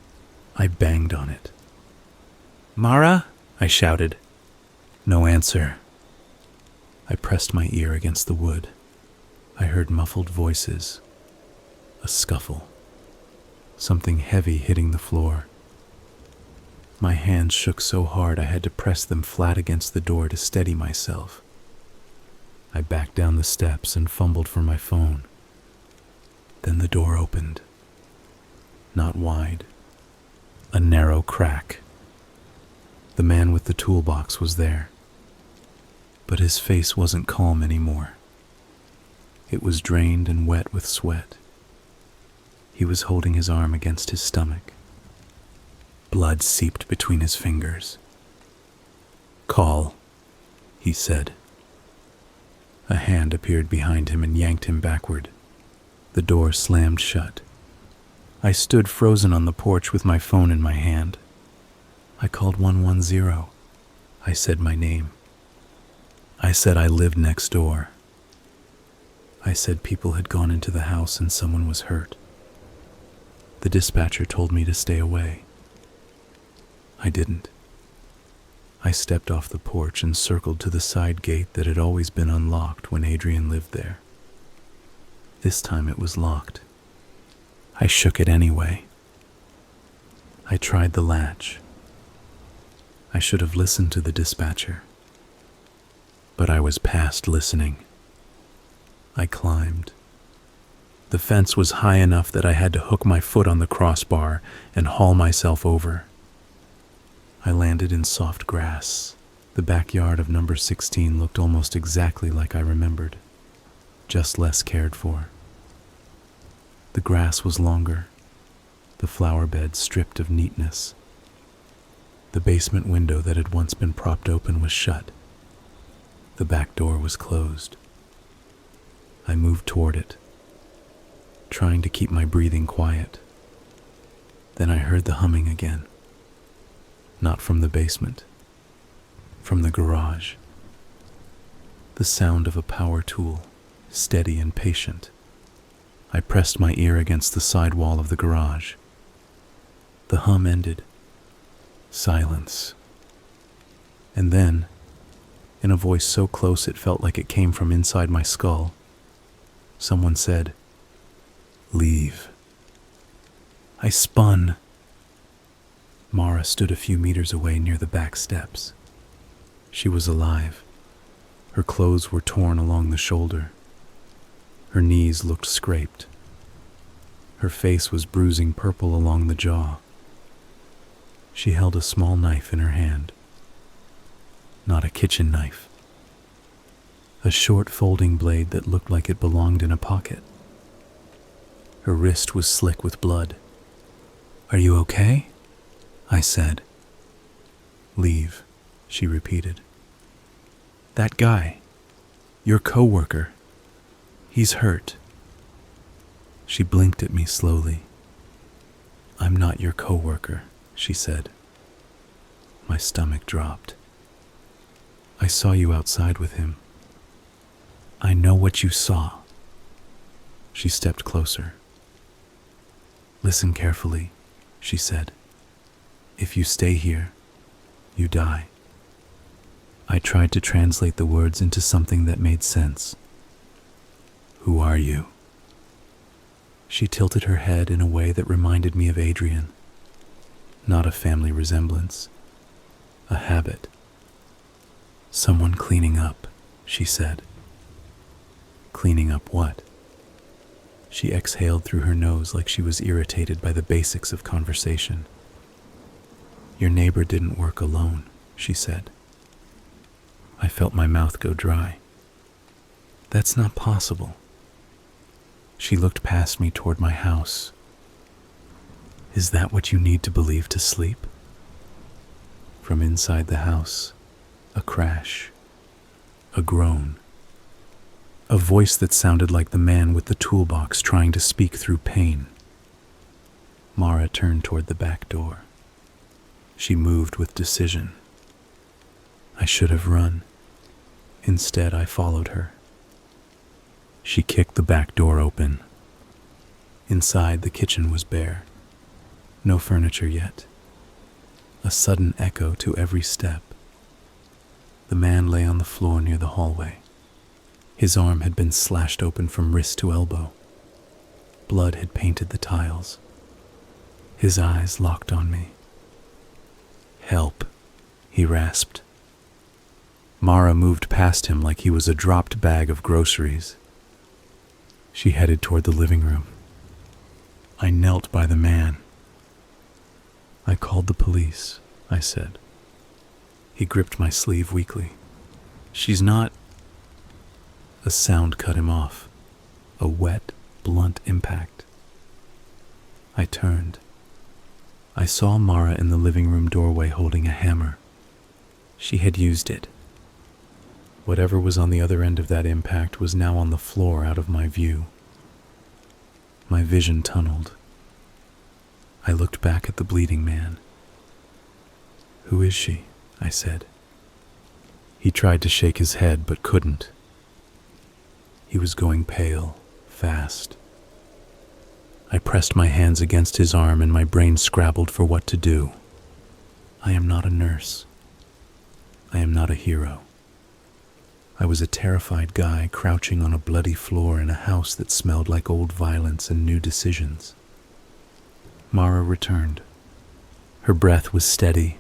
I banged on it. "Mara?" I shouted. No answer. I pressed my ear against the wood. I heard muffled voices. A scuffle. Something heavy hitting the floor. My hands shook so hard I had to press them flat against the door to steady myself. I backed down the steps and fumbled for my phone. Then the door opened. Not wide. A narrow crack. The man with the toolbox was there. But his face wasn't calm anymore. It was drained and wet with sweat. He was holding his arm against his stomach. Blood seeped between his fingers. Call, he said. A hand appeared behind him and yanked him backward. The door slammed shut. I stood frozen on the porch with my phone in my hand. I called 110. I said my name. I said I lived next door. I said people had gone into the house and someone was hurt. The dispatcher told me to stay away. I didn't. I stepped off the porch and circled to the side gate that had always been unlocked when Adrian lived there. This time it was locked. I shook it anyway. I tried the latch. I should have listened to the dispatcher. But I was past listening. I climbed. The fence was high enough that I had to hook my foot on the crossbar and haul myself over. I landed in soft grass. The backyard of number 16 looked almost exactly like I remembered, just less cared for. The grass was longer, the flower bed stripped of neatness. The basement window that had once been propped open was shut. The back door was closed. I moved toward it, trying to keep my breathing quiet. Then I heard the humming again. Not from the basement, from the garage. The sound of a power tool, steady and patient. I pressed my ear against the side wall of the garage. The hum ended. Silence. And then, in a voice so close it felt like it came from inside my skull, someone said, "Leave." I spun. Mara stood a few meters away near the back steps. She was alive. Her clothes were torn along the shoulder. Her knees looked scraped. Her face was bruising purple along the jaw. She held a small knife in her hand. Not a kitchen knife. A short folding blade that looked like it belonged in a pocket. Her wrist was slick with blood. "Are you okay?" I said. "Leave," she repeated. "That guy, your coworker, he's hurt." She blinked at me slowly. "I'm not your coworker," she said. My stomach dropped. "I saw you outside with him." "I know what you saw." She stepped closer. "Listen carefully," she said. "If you stay here, you die." I tried to translate the words into something that made sense. "Who are you?" She tilted her head in a way that reminded me of Adrian. Not a family resemblance, a habit. "Someone cleaning up," she said. "Cleaning up what?" She exhaled through her nose like she was irritated by the basics of conversation. "Your neighbor didn't work alone," she said. I felt my mouth go dry. "That's not possible." She looked past me toward my house. "Is that what you need to believe to sleep?" From inside the house, a crash, a groan, a voice that sounded like the man with the toolbox trying to speak through pain. Mara turned toward the back door. She moved with decision. I should have run. Instead, I followed her. She kicked the back door open. Inside, the kitchen was bare. No furniture yet. A sudden echo to every step. The man lay on the floor near the hallway. His arm had been slashed open from wrist to elbow. Blood had painted the tiles. His eyes locked on me. "Help," he rasped. Mara moved past him like he was a dropped bag of groceries. She headed toward the living room. I knelt by the man. "I called the police," I said. He gripped my sleeve weakly. "She's not..." A sound cut him off. A wet, blunt impact. I turned. I saw Mara in the living room doorway holding a hammer. She had used it. Whatever was on the other end of that impact was now on the floor out of my view. My vision tunneled. I looked back at the bleeding man. "Who is she?" I said. He tried to shake his head but couldn't. He was going pale, fast. I pressed my hands against his arm and my brain scrabbled for what to do. I am not a nurse. I am not a hero. I was a terrified guy crouching on a bloody floor in a house that smelled like old violence and new decisions. Mara returned. Her breath was steady.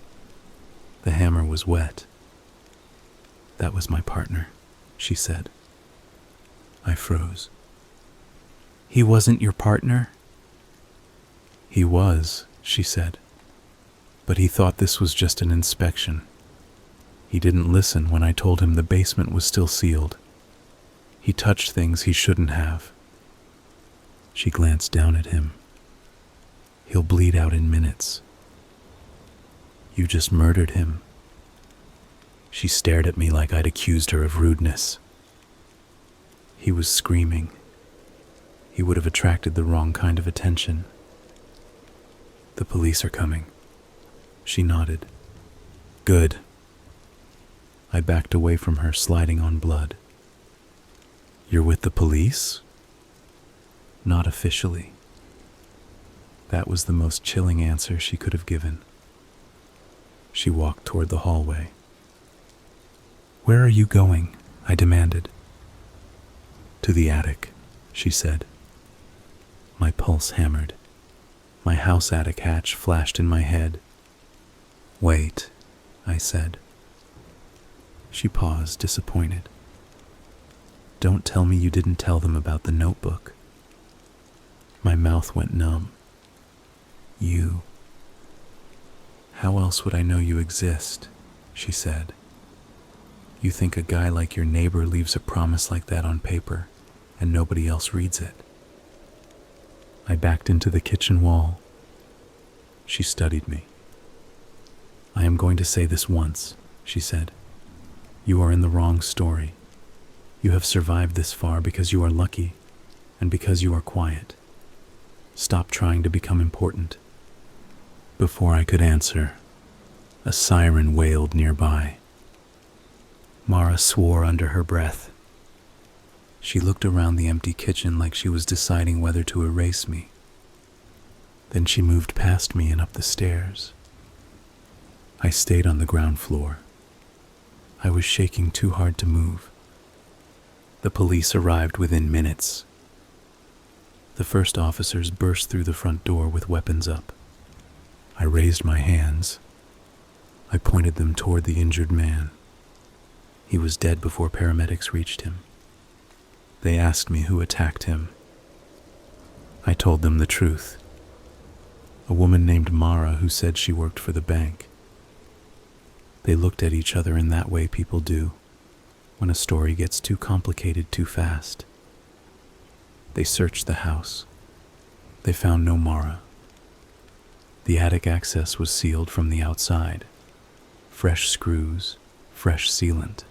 The hammer was wet. "That was my partner," she said. I froze. "He wasn't your partner?" "He was," she said. "But he thought this was just an inspection. He didn't listen when I told him the basement was still sealed. He touched things he shouldn't have." She glanced down at him. "He'll bleed out in minutes." "You just murdered him." She stared at me like I'd accused her of rudeness. He was screaming. He would have attracted the wrong kind of attention. "The police are coming." She nodded. "Good." I backed away from her, sliding on blood. "You're with the police?" "Not officially." That was the most chilling answer she could have given. She walked toward the hallway. "Where are you going?" I demanded. "To the attic," she said. My pulse hammered. My house attic hatch flashed in my head. "Wait," I said. She paused, disappointed. "Don't tell me you didn't tell them about the notebook." My mouth went numb. "You. How else would I know you exist?" she said. "You think a guy like your neighbor leaves a promise like that on paper and nobody else reads it?" I backed into the kitchen wall. She studied me. "I am going to say this once," she said. "You are in the wrong story. You have survived this far because you are lucky and because you are quiet. Stop trying to become important." Before I could answer, a siren wailed nearby. Mara swore under her breath. She looked around the empty kitchen like she was deciding whether to erase me. Then she moved past me and up the stairs. I stayed on the ground floor. I was shaking too hard to move. The police arrived within minutes. The first officers burst through the front door with weapons up. I raised my hands. I pointed them toward the injured man. He was dead before paramedics reached him. They asked me who attacked him. I told them the truth. A woman named Mara who said she worked for the bank. They looked at each other in that way people do when a story gets too complicated too fast. They searched the house. They found no Mara. The attic access was sealed from the outside. Fresh screws, fresh sealant.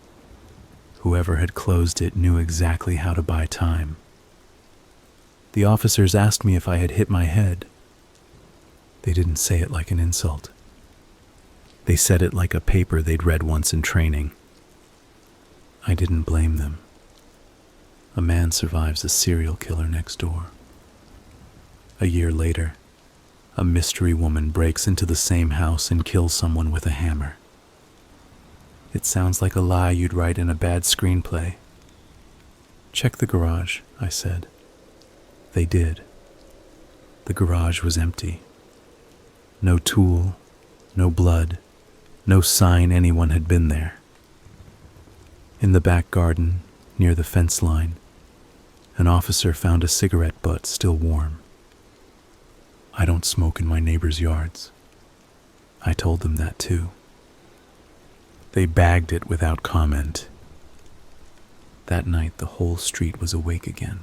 Whoever had closed it knew exactly how to buy time. The officers asked me if I had hit my head. They didn't say it like an insult. They said it like a paper they'd read once in training. I didn't blame them. A man survives a serial killer next door. A year later, a mystery woman breaks into the same house and kills someone with a hammer. It sounds like a lie you'd write in a bad screenplay. "Check the garage," I said. They did. The garage was empty. No tool, no blood, no sign anyone had been there. In the back garden, near the fence line, an officer found a cigarette butt still warm. I don't smoke in my neighbors' yards. I told them that too. They bagged it without comment. That night, the whole street was awake again.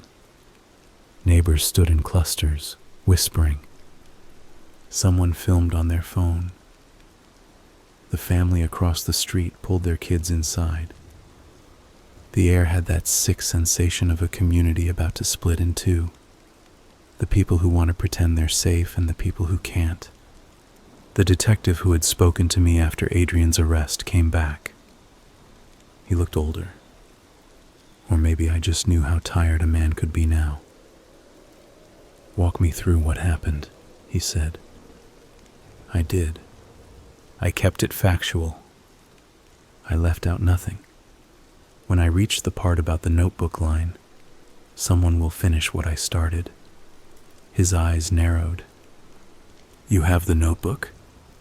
Neighbors stood in clusters, whispering. Someone filmed on their phone. The family across the street pulled their kids inside. The air had that sick sensation of a community about to split in two. The people who want to pretend they're safe and the people who can't. The detective who had spoken to me after Adrian's arrest came back. He looked older. Or maybe I just knew how tired a man could be now. "Walk me through what happened," he said. I did. I kept it factual. I left out nothing. When I reached the part about the notebook line, "Someone will finish what I started," his eyes narrowed. "You have the notebook?"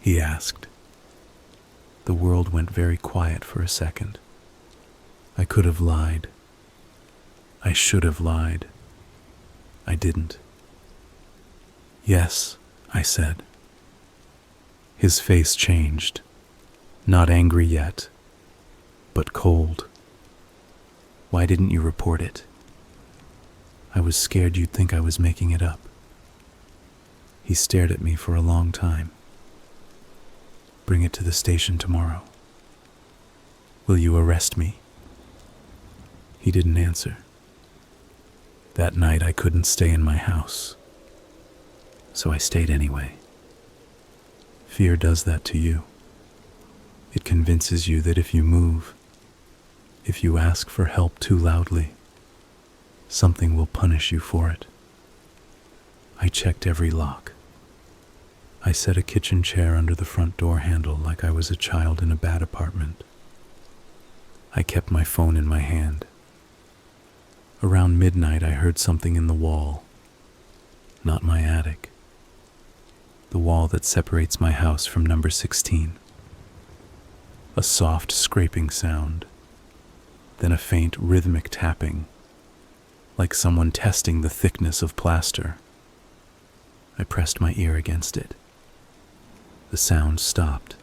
he asked. The world went very quiet for a second. I could have lied. I should have lied. I didn't. "Yes," I said. His face changed. Not angry yet, but cold. "Why didn't you report it?" "I was scared you'd think I was making it up." He stared at me for a long time. "Bring it to the station tomorrow." "Will you arrest me?" He didn't answer. That night I couldn't stay in my house, so I stayed anyway. Fear does that to you. It convinces you that if you move, if you ask for help too loudly, something will punish you for it. I checked every lock. I set a kitchen chair under the front door handle like I was a child in a bad apartment. I kept my phone in my hand. Around midnight, I heard something in the wall. Not my attic. The wall that separates my house from number 16. A soft scraping sound, then a faint rhythmic tapping, like someone testing the thickness of plaster. I pressed my ear against it. The sound stopped.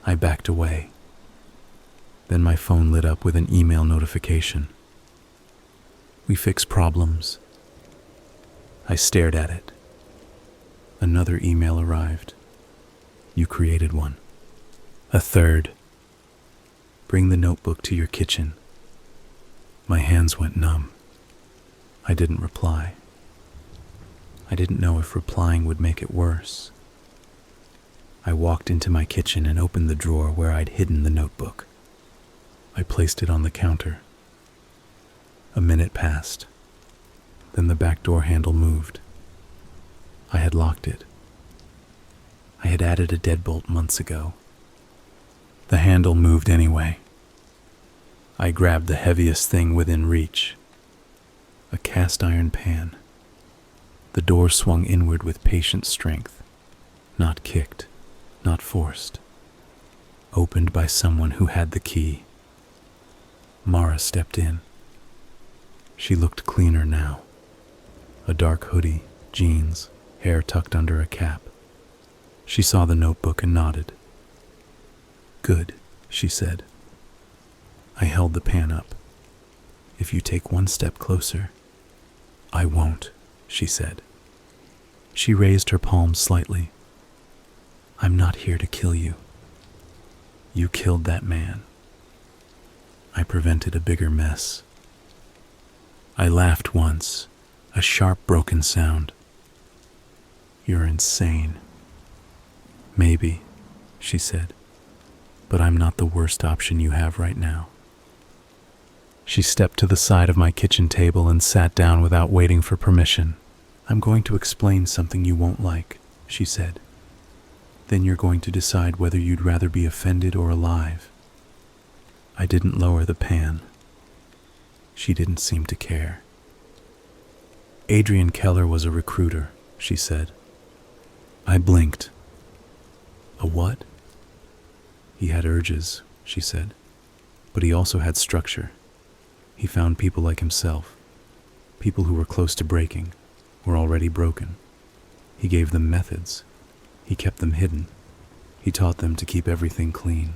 I backed away. Then my phone lit up with an email notification. "We fix problems." I stared at it. Another email arrived. "You created one." A third. "Bring the notebook to your kitchen." My hands went numb. I didn't reply. I didn't know if replying would make it worse. I walked into my kitchen and opened the drawer where I'd hidden the notebook. I placed it on the counter. A minute passed. Then the back door handle moved. I had locked it. I had added a deadbolt months ago. The handle moved anyway. I grabbed the heaviest thing within reach. A cast iron pan. The door swung inward with patient strength. Not kicked, not forced. Opened by someone who had the key. Mara stepped in. She looked cleaner now. A dark hoodie, jeans, hair tucked under a cap. She saw the notebook and nodded. "Good," she said. I held the pan up. "If you take one step closer." "I won't," she said. She raised her palms slightly. "I'm not here to kill you. You killed that man. I prevented a bigger mess." I laughed once, a sharp, broken sound. "You're insane." "Maybe," she said, "but I'm not the worst option you have right now." She stepped to the side of my kitchen table and sat down without waiting for permission. "I'm going to explain something you won't like," she said. "Then you're going to decide whether you'd rather be offended or alive." I didn't lower the pan. She didn't seem to care. "Adrian Keller was a recruiter," she said. I blinked. "A what?" "He had urges," she said, "but he also had structure. He found people like himself, people who were close to breaking, were already broken. He gave them methods. He kept them hidden. He taught them to keep everything clean."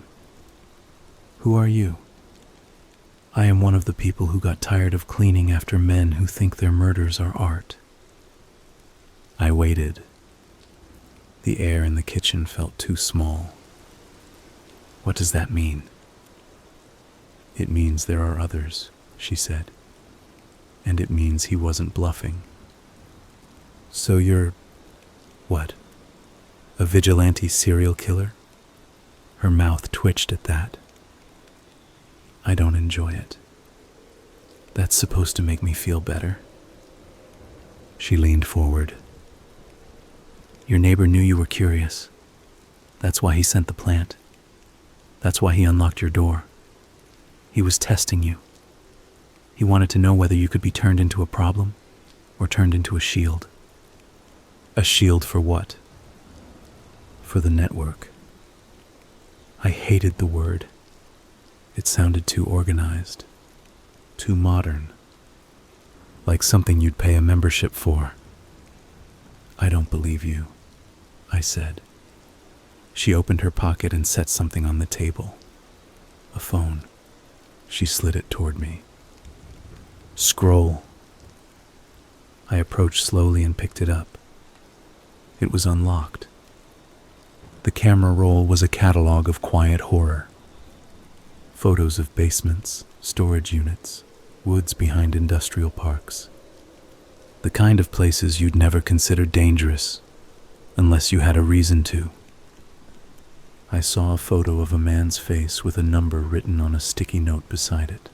"Who are you?" "I am one of the people who got tired of cleaning after men who think their murders are art." I waited. The air in the kitchen felt too small. What does that mean? It means there are others, she said. And it means he wasn't bluffing. So you're, what, a vigilante serial killer? Her mouth twitched at that. I don't enjoy it. That's supposed to make me feel better. She leaned forward. Your neighbor knew you were curious. That's why he sent the plant. That's why he unlocked your door. He was testing you. He wanted to know whether you could be turned into a problem or turned into a shield. A shield for what? For the network. I hated the word. It sounded too organized, too modern, like something you'd pay a membership for. I don't believe you, I said. She opened her pocket and set something on the table. A phone. She slid it toward me. Scroll. I approached slowly and picked it up. It was unlocked. The camera roll was a catalog of quiet horror. Photos of basements, storage units, woods behind industrial parks. The kind of places you'd never consider dangerous unless you had a reason to. I saw a photo of a man's face with a number written on a sticky note beside it.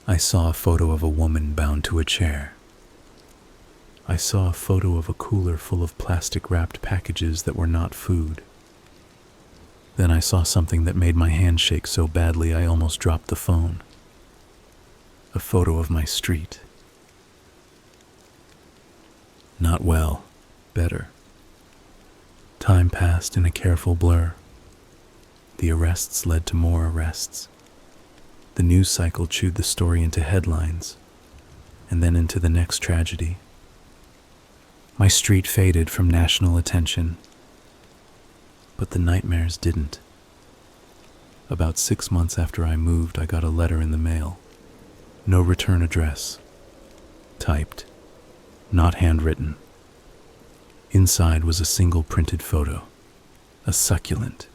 I saw a photo of a woman bound to a chair. I saw a photo of a cooler full of plastic-wrapped packages that were not food. Then I saw something that made my hand shake so badly I almost dropped the phone. A photo of my street. Not well, better. Time passed in a careful blur. The arrests led to more arrests. The news cycle chewed the story into headlines, and then into the next tragedy. My street faded from national attention, but the nightmares didn't. About 6 months after I moved, I got a letter in the mail. No return address. Typed, not handwritten. Inside was a single printed photo. A succulent.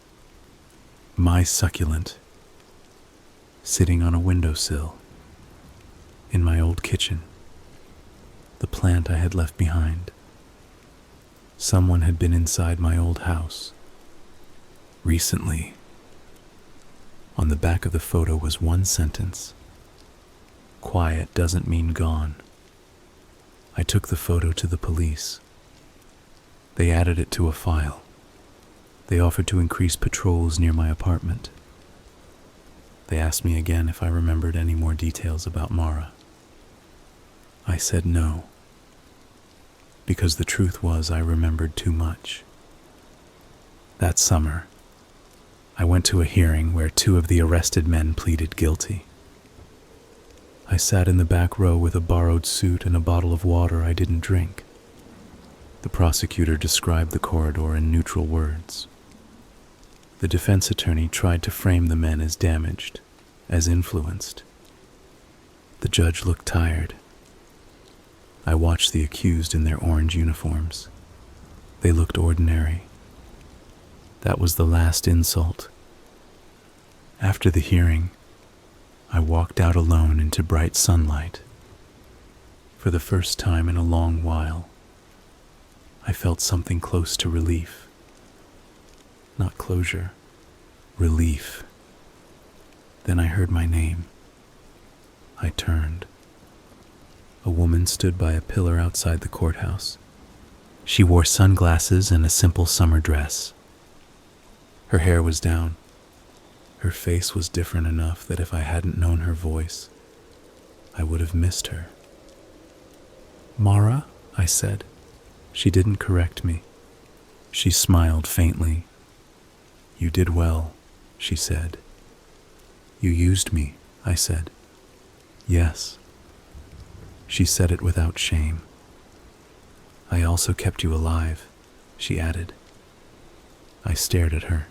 My succulent. Sitting on a windowsill. In my old kitchen. The plant I had left behind. Someone had been inside my old house. Recently. On the back of the photo was one sentence. Quiet doesn't mean gone. I took the photo to the police. They added it to a file. They offered to increase patrols near my apartment. They asked me again if I remembered any more details about Mara. I said no, because the truth was I remembered too much. That summer, I went to a hearing where 2 of the arrested men pleaded guilty. I sat in the back row with a borrowed suit and a bottle of water I didn't drink. The prosecutor described the corridor in neutral words. The defense attorney tried to frame the men as damaged, as influenced. The judge looked tired. I watched the accused in their orange uniforms. They looked ordinary. That was the last insult. After the hearing, I walked out alone into bright sunlight. For the first time in a long while, I felt something close to relief. Not closure, relief. Then I heard my name. I turned. A woman stood by a pillar outside the courthouse. She wore sunglasses and a simple summer dress. Her hair was down. Her face was different enough that if I hadn't known her voice, I would have missed her. "Mara?" I said. She didn't correct me. She smiled faintly. "You did well," she said. "You used me," I said. "Yes." She said it without shame. "I also kept you alive," she added. I stared at her.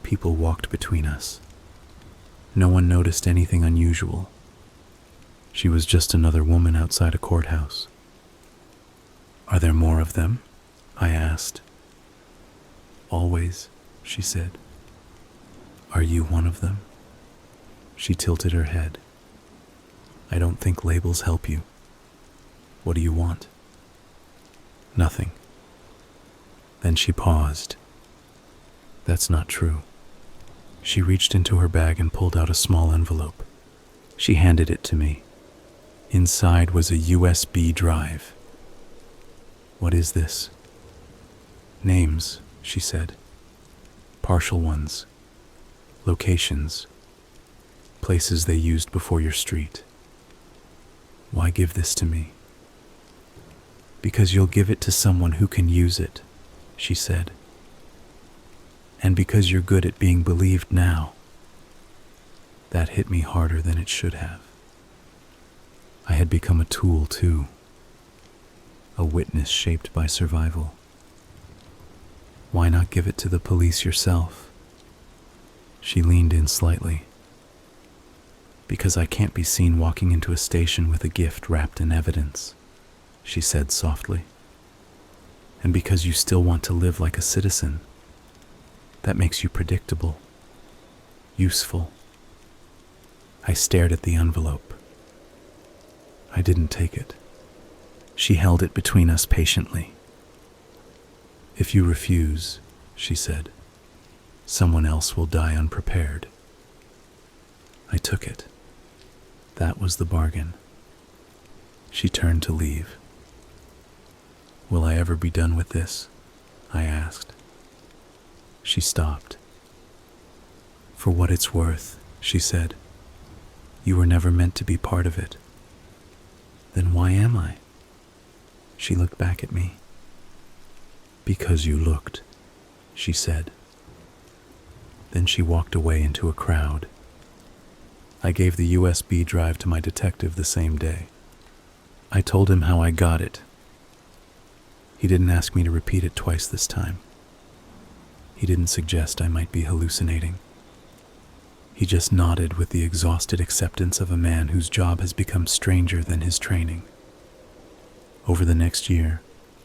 People walked between us. No one noticed anything unusual. She was just another woman outside a courthouse. "Are there more of them?" I asked. "Always," she said. Are you one of them? She tilted her head. I don't think labels help you. What do you want? Nothing. Then she paused. That's not true. She reached into her bag and pulled out a small envelope. She handed it to me. Inside was a USB drive. What is this? Names, she said. Partial ones. Locations. Places they used before your street. Why give this to me? Because you'll give it to someone who can use it, she said. And because you're good at being believed now. That hit me harder than it should have. I had become a tool too. A witness shaped by survival. Why not give it to the police yourself? She leaned in slightly. Because I can't be seen walking into a station with a gift wrapped in evidence, she said softly. And because you still want to live like a citizen. That makes you predictable. Useful. I stared at the envelope. I didn't take it. She held it between us patiently. If you refuse, she said, someone else will die unprepared. I took it. That was the bargain. She turned to leave. Will I ever be done with this? I asked. She stopped. For what it's worth, she said, you were never meant to be part of it. Then why am I? She looked back at me. Because you looked, she said. Then she walked away into a crowd. I gave the USB drive to my detective the same day. I told him how I got it. He didn't ask me to repeat it twice this time. He didn't suggest I might be hallucinating. He just nodded with the exhausted acceptance of a man whose job has become stranger than his training. Over the next year,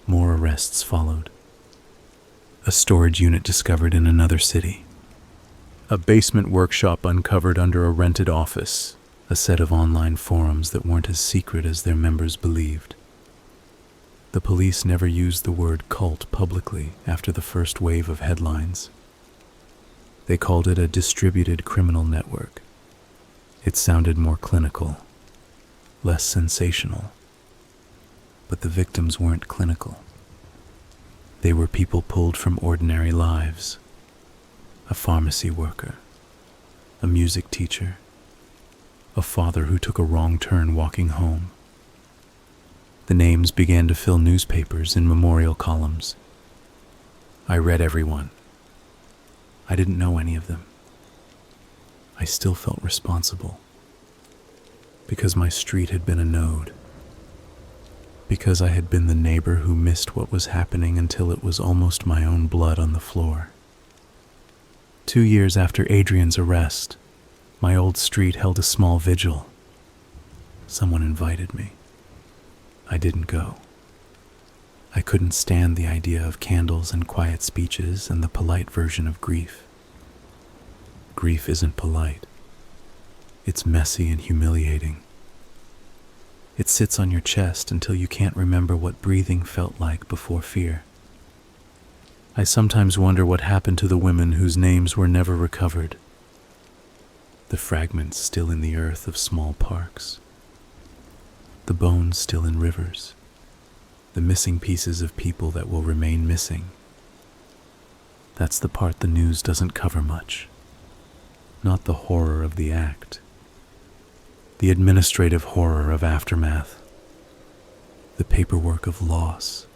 more arrests followed. A storage unit discovered in another city. A basement workshop uncovered under a rented office. A set of online forums that weren't as secret as their members believed. The police never used the word cult publicly after the first wave of headlines. They called it a distributed criminal network. It sounded more clinical, less sensational. But the victims weren't clinical. They were people pulled from ordinary lives. A pharmacy worker, a music teacher, a father who took a wrong turn walking home. The names began to fill newspapers in memorial columns. I read everyone. I didn't know any of them. I still felt responsible. Because my street had been a node. Because I had been the neighbor who missed what was happening until it was almost my own blood on the floor. 2 years after Adrian's arrest, my old street held a small vigil. Someone invited me. I didn't go. I couldn't stand the idea of candles and quiet speeches and the polite version of grief. Grief isn't polite. It's messy and humiliating. It sits on your chest until you can't remember what breathing felt like before fear. I sometimes wonder what happened to the women whose names were never recovered. The fragments still in the earth of small parks. The bones still in rivers. The missing pieces of people that will remain missing. That's the part the news doesn't cover much. Not the horror of the act. The administrative horror of aftermath. The paperwork of loss.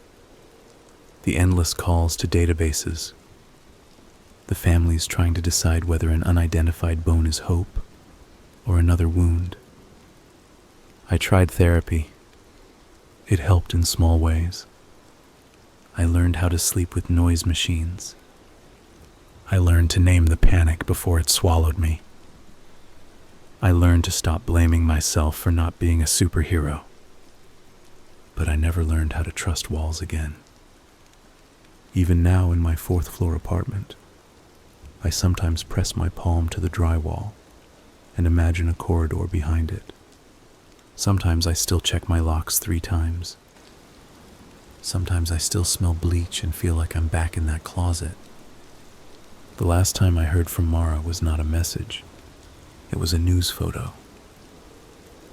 The endless calls to databases. The families trying to decide whether an unidentified bone is hope or another wound. I tried therapy. It helped in small ways. I learned how to sleep with noise machines. I learned to name the panic before it swallowed me. I learned to stop blaming myself for not being a superhero. But I never learned how to trust walls again. Even now in my 4th floor apartment, I sometimes press my palm to the drywall and imagine a corridor behind it. Sometimes I still check my locks 3 times. Sometimes I still smell bleach and feel like I'm back in that closet. The last time I heard from Mara was not a message. It was a news photo.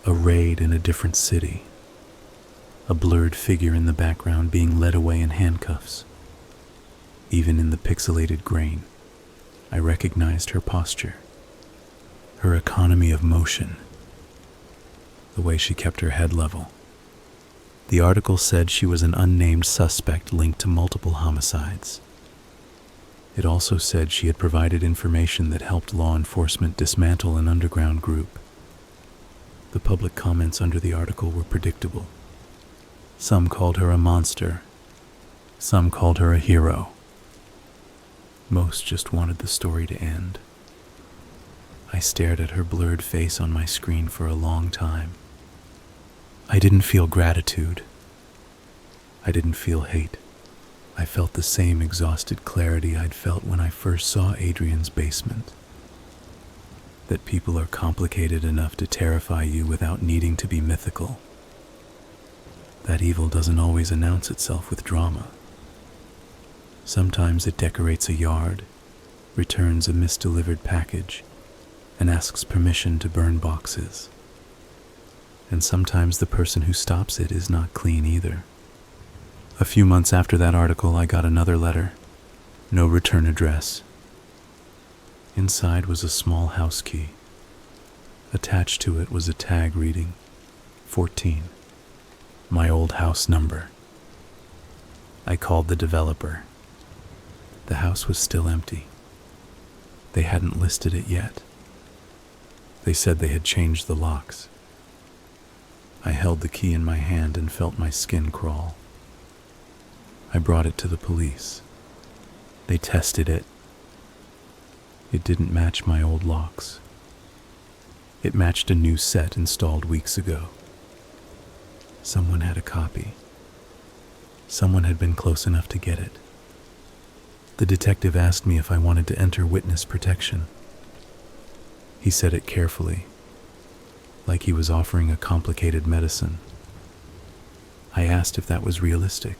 A raid in a different city. A blurred figure in the background being led away in handcuffs. Even in the pixelated grain, I recognized her posture, her economy of motion, the way she kept her head level. The article said she was an unnamed suspect linked to multiple homicides. It also said she had provided information that helped law enforcement dismantle an underground group. The public comments under the article were predictable. Some called her a monster. Some called her a hero. Most just wanted the story to end. I stared at her blurred face on my screen for a long time. I didn't feel gratitude. I didn't feel hate. I felt the same exhausted clarity I'd felt when I first saw Adrian's basement. That people are complicated enough to terrify you without needing to be mythical. That evil doesn't always announce itself with drama. Sometimes it decorates a yard, returns a misdelivered package, and asks permission to burn boxes. And sometimes the person who stops it is not clean either. A few months after that article, I got another letter. No return address. Inside was a small house key. Attached to it was a tag reading 14, my old house number. I called the developer. The house was still empty. They hadn't listed it yet. They said they had changed the locks. I held the key in my hand and felt my skin crawl. I brought it to the police. They tested it. It didn't match my old locks. It matched a new set installed weeks ago. Someone had a copy. Someone had been close enough to get it. The detective asked me if I wanted to enter witness protection. He said it carefully, like he was offering a complicated medicine. I asked if that was realistic.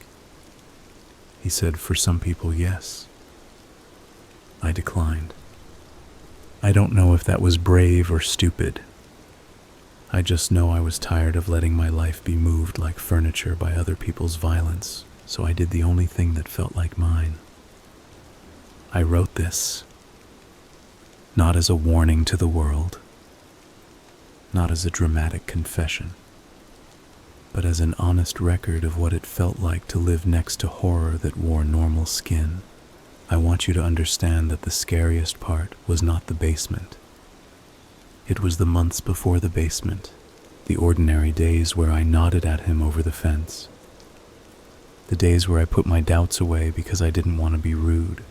He said for some people, yes. I declined. I don't know if that was brave or stupid. I just know I was tired of letting my life be moved like furniture by other people's violence, so I did the only thing that felt like mine. I wrote this, not as a warning to the world, not as a dramatic confession, but as an honest record of what it felt like to live next to horror that wore normal skin. I want you to understand that the scariest part was not the basement. It was the months before the basement, the ordinary days where I nodded at him over the fence, the days where I put my doubts away because I didn't want to be rude,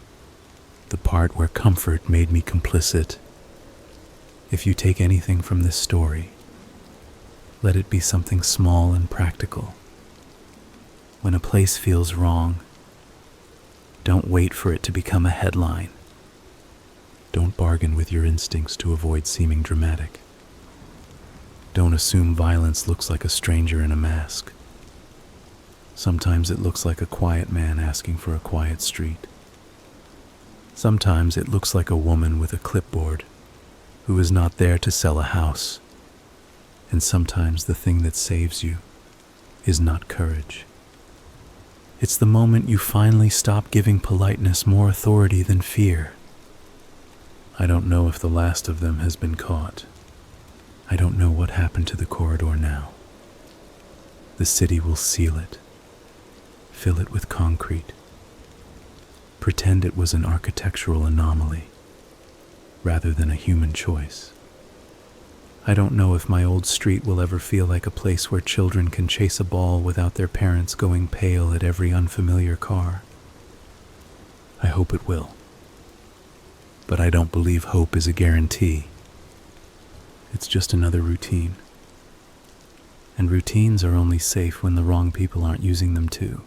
the part where comfort made me complicit. If you take anything from this story, let it be something small and practical. When a place feels wrong, don't wait for it to become a headline. Don't bargain with your instincts to avoid seeming dramatic. Don't assume violence looks like a stranger in a mask. Sometimes it looks like a quiet man asking for a quiet street. Sometimes it looks like a woman with a clipboard who is not there to sell a house. And sometimes the thing that saves you is not courage. It's the moment you finally stop giving politeness more authority than fear. I don't know if the last of them has been caught. I don't know what happened to the corridor now. The city will seal it, fill it with concrete, pretend it was an architectural anomaly rather than a human choice. I don't know if my old street will ever feel like a place where children can chase a ball without their parents going pale at every unfamiliar car. I hope it will. But I don't believe hope is a guarantee. It's just another routine. And routines are only safe when the wrong people aren't using them too.